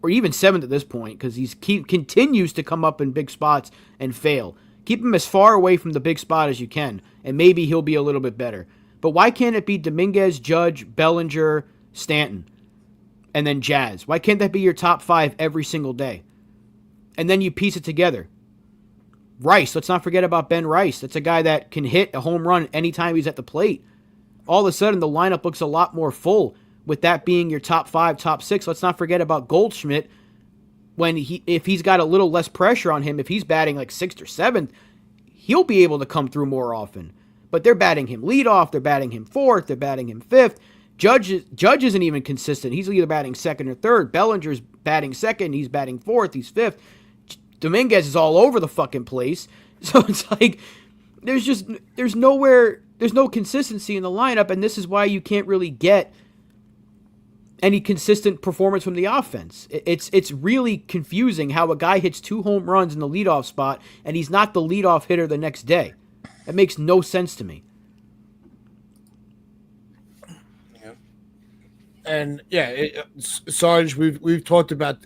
or even 7th at this point because continues to come up in big spots and fail. Keep him as far away from the big spot as you can, and maybe he'll be a little bit better. But why can't it be Dominguez, Judge, Bellinger, Stanton, and then Jazz? Why can't that be your top 5 every single day? And then you piece it together. Rice, let's not forget about Ben Rice. That's a guy that can hit a home run anytime he's at the plate. All of a sudden, the lineup looks a lot more full with that being your top 5, top 6. Let's not forget about Goldschmidt. If he's got a little less pressure on him, if he's batting like 6th or 7th, he'll be able to come through more often. But they're batting him leadoff, they're batting him 4th, they're batting him 5th. Judge isn't even consistent. He's either batting 2nd or 3rd. Bellinger's batting 2nd, he's batting 4th, he's 5th. Dominguez is all over the fucking place. So it's like there's no consistency in the lineup, and this is why you can't really get any consistent performance from the offense. It's really confusing how a guy hits 2 home runs in the leadoff spot and he's not the leadoff hitter the next day. That makes no sense to me. Yeah. And Sarge, we've talked about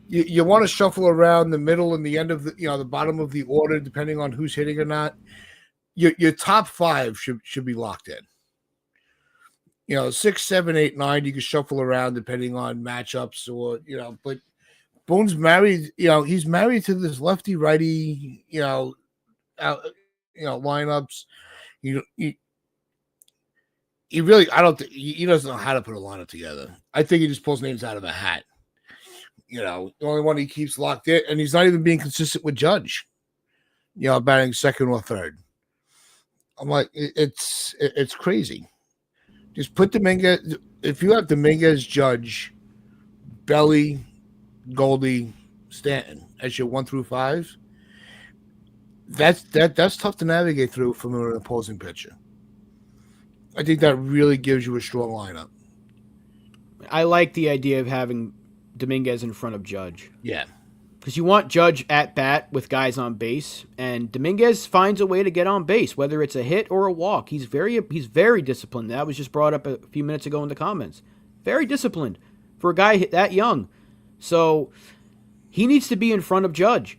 you want to shuffle around the middle and the end of the bottom of the order depending on who's hitting or not. Your top 5 should be locked in. 6, 7, 8, 9, you can shuffle around depending on matchups but Boone's married, he's married to this lefty righty, lineups. He really, I don't think he doesn't know how to put a lineup together. I think he just pulls names out of a hat. The only one he keeps locked in, and he's not even being consistent with Judge, batting 2nd or 3rd. I'm like, it's crazy. Just put Dominguez. If you have Dominguez, Judge, Belly, Goldie, Stanton as your 1 through 5, that's tough to navigate through from an opposing pitcher. I think that really gives you a strong lineup. I like the idea of having Dominguez in front of Judge. Yeah. Because you want Judge at bat with guys on base, and Dominguez finds a way to get on base, whether it's a hit or a walk. He's very disciplined. That was just brought up a few minutes ago in the comments. Very disciplined for a guy that young. So he needs to be in front of Judge.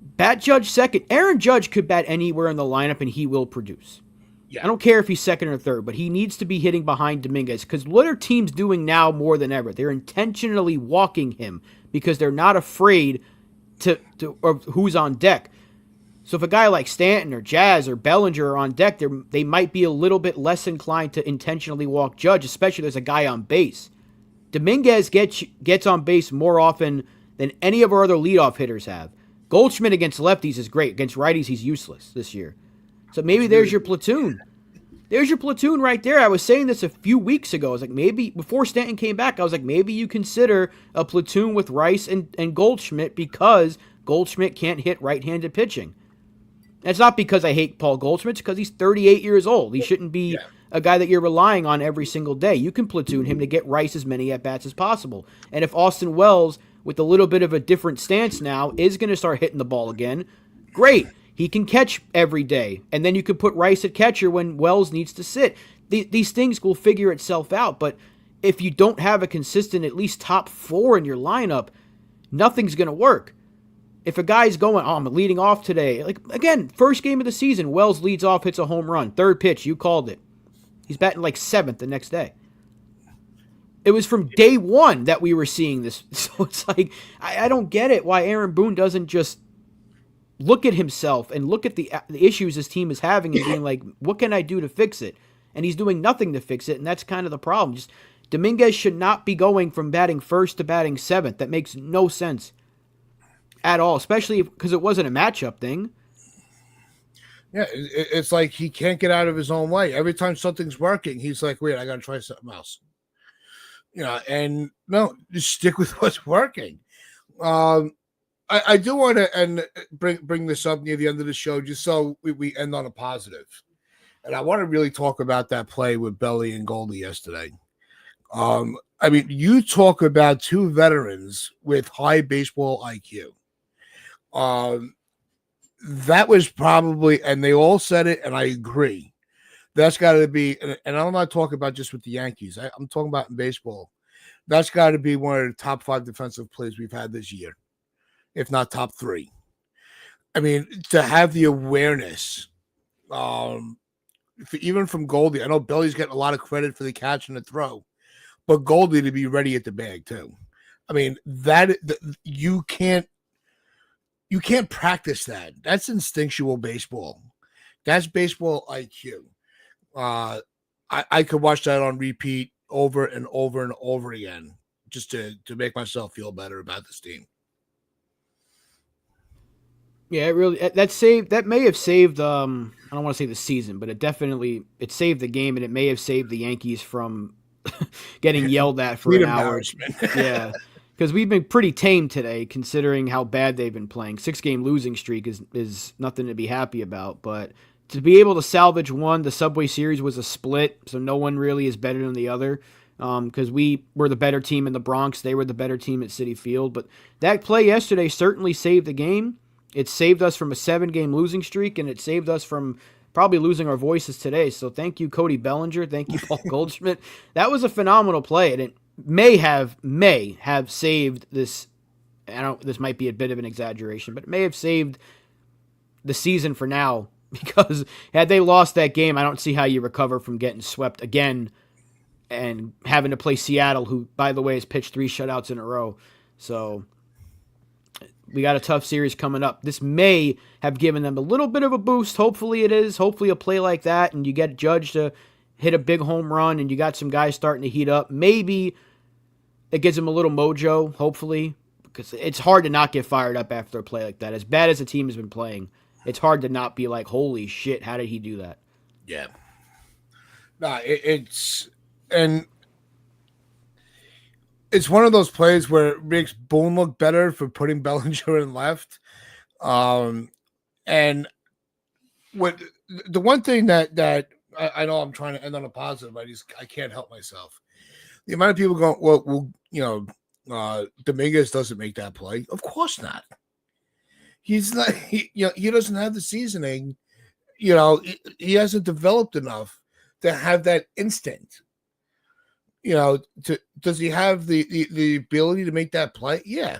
Bat Judge 2nd. Aaron Judge could bat anywhere in the lineup, and he will produce. Yeah. I don't care if he's 2nd or 3rd, but he needs to be hitting behind Dominguez. Because what are teams doing now more than ever? They're intentionally walking him because they're not afraid of who's on deck. So if a guy like Stanton or Jazz or Bellinger are on deck, they might be a little bit less inclined to intentionally walk Judge, especially if there's a guy on base. Dominguez gets on base more often than any of our other leadoff hitters have. Goldschmidt against lefties is great. Against righties, he's useless this year. So maybe there's your platoon. There's your platoon right there. I was saying this a few weeks ago. I was like, maybe, before Stanton came back, I was like, maybe you consider a platoon with Rice and Goldschmidt because Goldschmidt can't hit right-handed pitching. That's not because I hate Paul Goldschmidt. It's because he's 38 years old. He shouldn't be a guy that you're relying on every single day. You can platoon him to get Rice as many at-bats as possible. And if Austin Wells, with a little bit of a different stance now, is going to start hitting the ball again, great. He can catch every day, and then you could put Rice at catcher when Wells needs to sit. These things will figure itself out, but if you don't have a consistent at least top 4 in your lineup, nothing's going to work. If a guy's going, I'm leading off today. Like, again, first game of the season, Wells leads off, hits a home run. 3rd pitch, you called it. He's batting like 7th the next day. It was from day one that we were seeing this. So it's like, I don't get it why Aaron Boone doesn't just look at himself and look at the issues his team is having and being like, what can I do to fix it? And he's doing nothing to fix it, and that's kind of the problem. Just Dominguez should not be going from batting first to batting seventh. That makes no sense at all, especially because it wasn't a matchup thing. Yeah, it's like he can't get out of his own way. Every time something's working, he's like, wait, I got to try something else. And no, just stick with what's working. I do want to bring this up near the end of the show just so we end on a positive. And I want to really talk about that play with Belly and Goldie yesterday. I mean, you talk about two veterans with high baseball IQ. That was probably, and they all said it, and I agree. That's got to be, and I'm not talking about just with the Yankees. I'm talking about in baseball. That's got to be one of the top 5 defensive plays we've had this year, if not top 3. I mean, to have the awareness, even from Goldie. I know Billy's getting a lot of credit for the catch and the throw, but Goldie to be ready at the bag too. I mean, you can't practice that. That's instinctual baseball. That's baseball IQ. I could watch that on repeat over and over and over again just to make myself feel better about this team. Yeah, that may have saved I don't want to say the season, but it saved the game, and it may have saved the Yankees from getting yelled at for an hour. Yeah. Because we've been pretty tame today, considering how bad they've been playing. 6-game losing streak is nothing to be happy about. But to be able to salvage one, the Subway Series was a split, so no one really is better than the other. Because we were the better team in the Bronx, they were the better team at Citi Field. But that play yesterday certainly saved the game. It saved us from a 7-game losing streak, and it saved us from probably losing our voices today. So thank you, Cody Bellinger. Thank you, Paul Goldschmidt. That was a phenomenal play, and it may have saved this. This might be a bit of an exaggeration, but it may have saved the season for now, because had they lost that game, I don't see how you recover from getting swept again and having to play Seattle, who, by the way, has pitched 3 shutouts in a row. So we got a tough series coming up. This may have given them a little bit of a boost. Hopefully it is. Hopefully a play like that, and you get Judge to hit a big home run, and you got some guys starting to heat up. Maybe it gives them a little mojo, hopefully, because it's hard to not get fired up after a play like that. As bad as the team has been playing, it's hard to not be like, holy shit, how did he do that? Yeah. No, it's one of those plays where it makes Boone look better for putting Bellinger in left. And what the one thing that I know I'm trying to end on a positive, I can't help myself. The amount of people going, well, Dominguez doesn't make that play. Of course not. He's not. He doesn't have the seasoning. He hasn't developed enough to have that instinct. Does he have the ability to make that play? Yeah.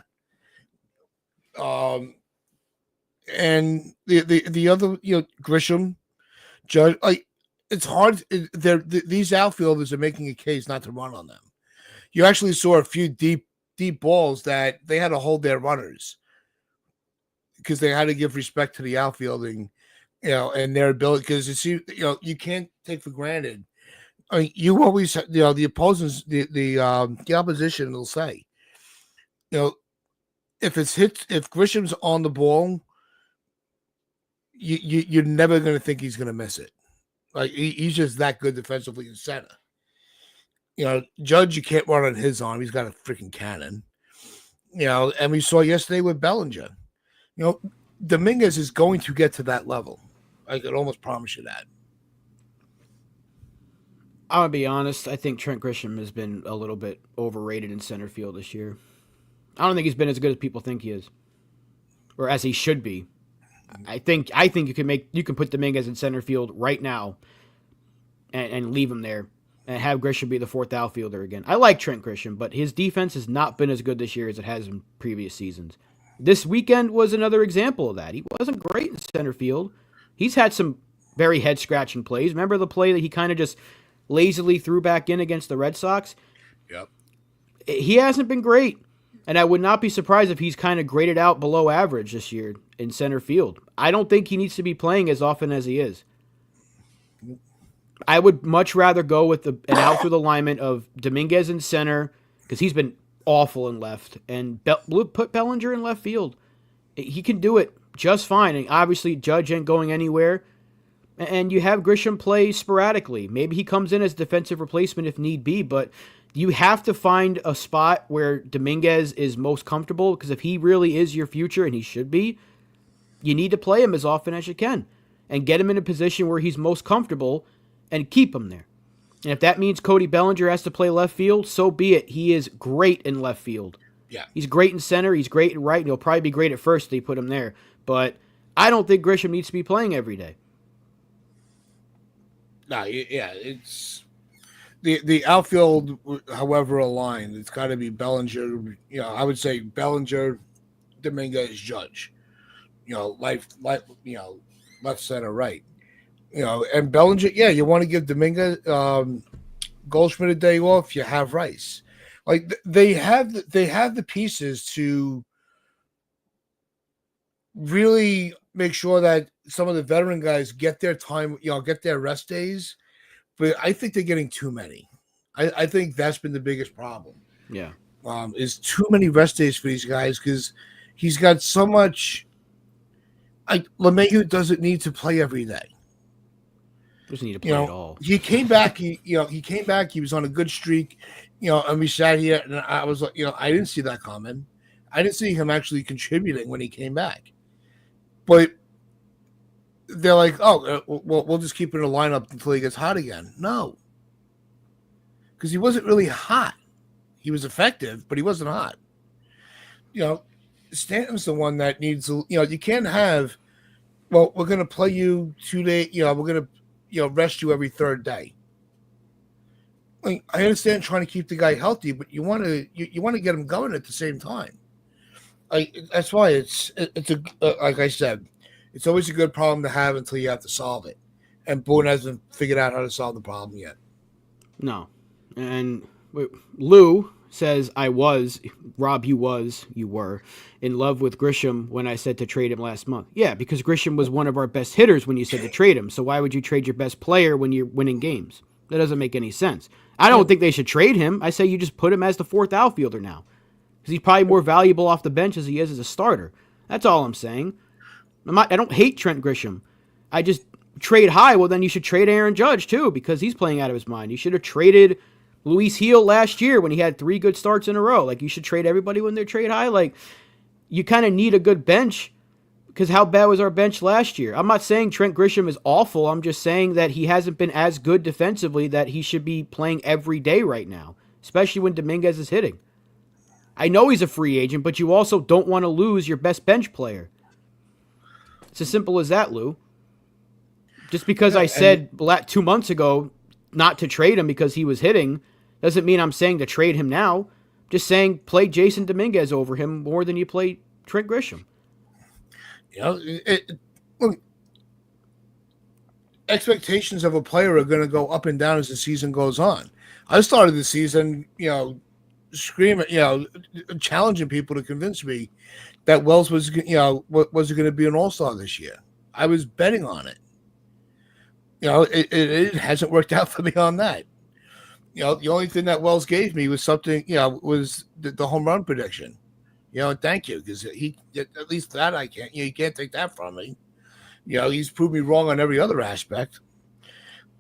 And the other, Grisham, Judge, it's hard. These outfielders are making a case not to run on them. You actually saw a few deep balls that they had to hold their runners because they had to give respect to the outfielding, and their ability. Because you can't take for granted. I mean, you always, the opposers, the opposition will say, if it's hit, if Grisham's on the ball, you're never going to think he's going to miss it. Like he's just that good defensively in center. Judge, you can't run on his arm. He's got a freaking cannon. And we saw yesterday with Bellinger. Dominguez is going to get to that level. I could almost promise you that. I'm going to be honest. I think Trent Grisham has been a little bit overrated in center field this year. I don't think he's been as good as people think he is, or as he should be. I think you can put Dominguez in center field right now, and leave him there, and have Grisham be the 4th outfielder again. I like Trent Grisham, but his defense has not been as good this year as it has in previous seasons. This weekend was another example of that. He wasn't great in center field. He's had some very head-scratching plays. Remember the play that he kind of just lazily threw back in against the Red Sox? Yep. he hasn't been great. And I would not be surprised if he's kind of graded out below average this year in center field. I don't think he needs to be playing as often as he is. I would much rather go with an outfield alignment of Dominguez in center, because he's been awful in left, and put Bellinger in left field. He can do it just fine. And obviously, Judge ain't going anywhere. And you have Grisham play sporadically. Maybe he comes in as defensive replacement if need be, but you have to find a spot where Dominguez is most comfortable, because if he really is your future, and he should be, you need to play him as often as you can and get him in a position where he's most comfortable and keep him there. And if that means Cody Bellinger has to play left field, so be it. He is great in left field. Yeah. He's great in center. He's great in right. And he'll probably be great at first if they put him there. But I don't think Grisham needs to be playing every day. No, yeah, it's the outfield, however aligned, it's got to be Bellinger. I would say Bellinger, Dominguez, Judge. Left, center, right. And Bellinger, yeah, you want to give Dominguez, Goldschmidt a day off. You have Rice. Like they have the pieces to really make sure that some of the veteran guys get their time, get their rest days. But I think they're getting too many. I think that's been the biggest problem. Yeah. Is too many rest days for these guys, because he's got so much. LeMahieu doesn't need to play every day. Doesn't need to play at all. He came back. He came back. He was on a good streak. And we sat here, and I was like, I didn't see that coming. I didn't see him actually contributing when he came back. But they're like, oh, well, we'll just keep it in a lineup until he gets hot again. No, because he wasn't really hot. He was effective, but he wasn't hot. Stanton's the one that needs. You can't have. Well, we're going to play you 2 days. We're going to rest you every third day. I understand trying to keep the guy healthy, but you want to get him going at the same time. That's why it's like I said, it's always a good problem to have until you have to solve it. And Boone hasn't figured out how to solve the problem yet. No. And Lou says, Rob, you were in love with Grisham when I said to trade him last month. Yeah, because Grisham was one of our best hitters when you said to trade him. So why would you trade your best player when you're winning games? That doesn't make any sense. I don't think they should trade him. I say you just put him as the fourth outfielder now, because he's probably more valuable off the bench as he is as a starter. That's all I'm saying. I don't hate Trent Grisham. I just trade high. Well, then you should trade Aaron Judge too, because he's playing out of his mind. You should have traded Luis Heel last year when he had 3 good starts in a row. Like, you should trade everybody when they're trade high. Like, you kind of need a good bench, because how bad was our bench last year? I'm not saying Trent Grisham is awful. I'm just saying that he hasn't been as good defensively that he should be playing every day right now, especially when Dominguez is hitting. I know he's a free agent, but you also don't want to lose your best bench player. It's as simple as that, Lou. Just because I said 2 months ago not to trade him because he was hitting doesn't mean I'm saying to trade him now. Just saying play Jason Dominguez over him more than you play Trent Grisham. Look, expectations of a player are going to go up and down as the season goes on. I started the season, screaming, challenging people to convince me that Wells was going to be an all-star this year. I was betting on it. It hasn't worked out for me on that. The only thing that Wells gave me was something, was the home run prediction. Thank you, because at least that I can't. You can't take that from me. He's proved me wrong on every other aspect.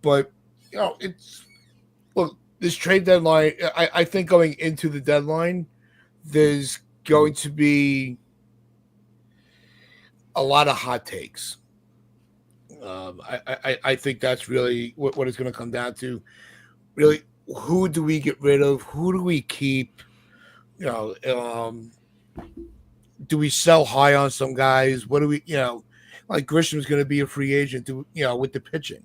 But this trade deadline. I think going into the deadline, there's going to be a lot of hot takes. I think that's really what it's going to come down to. Really, who do we get rid of? Who do we keep? Do we sell high on some guys? What do we, like Grisham's going to be a free agent, with the pitching.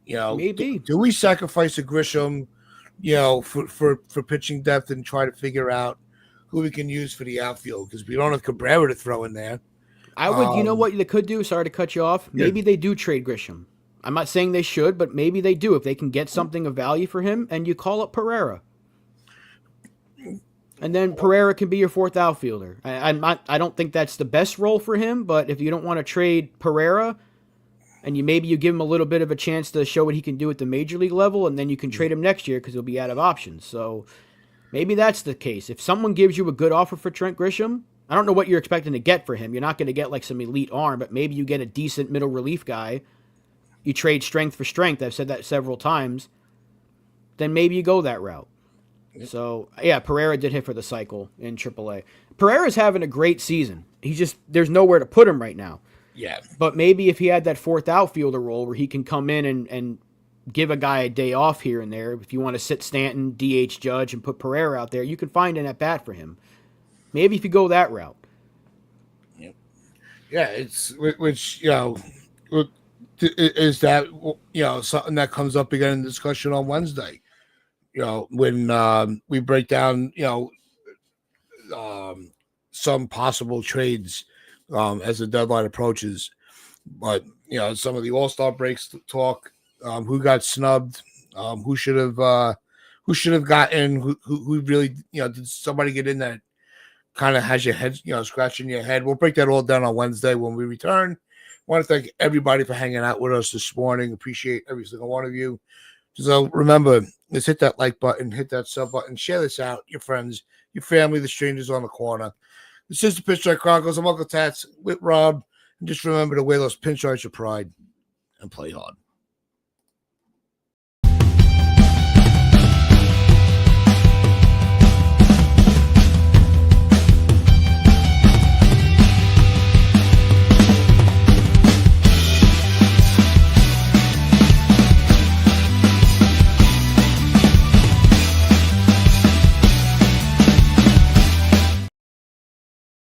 Maybe. Do we sacrifice a Grisham, for pitching depth and try to figure out who we can use for the outfield? Because we don't have Cabrera to throw in there. I would, you know what they could do? Sorry to cut you off. Maybe they do trade Grisham. I'm not saying they should, but maybe they do if they can get something of value for him, and you call up Pereira. And then Pereira can be your fourth outfielder. I don't think that's the best role for him, but if you don't want to trade Pereira, and maybe you give him a little bit of a chance to show what he can do at the major league level, and then you can trade him next year because he'll be out of options. So maybe that's the case. If someone gives you a good offer for Trent Grisham, I don't know what you're expecting to get for him. You're not going to get like some elite arm, but maybe you get a decent middle relief guy. You trade strength for strength. I've said that several times. Then maybe you go that route. So, yeah, Pereira did hit for the cycle in AAA. Pereira's having a great season. There's nowhere to put him right now. Yeah. But maybe if he had that fourth outfielder role where he can come in and give a guy a day off here and there, if you want to sit Stanton, DH Judge, and put Pereira out there, you can find an at-bat for him. Maybe if you go that route. Yeah, it's which is that something that comes up again in discussion on Wednesday. When we break down some possible trades as the deadline approaches, but some of the All-Star breaks talk, who got snubbed, who should have gotten, who really did somebody get in that kind of has your head scratching your head. We'll break that all down on Wednesday when we return. I want to thank everybody for hanging out with us this morning. Appreciate every single one of you. So remember, let's hit that like button, hit that sub button, share this out, your friends, your family, the strangers on the corner. This is the Pinstripe Chronicles. I'm Uncle Tats with Rob. And just remember to wear those pinstripes of pride and play hard.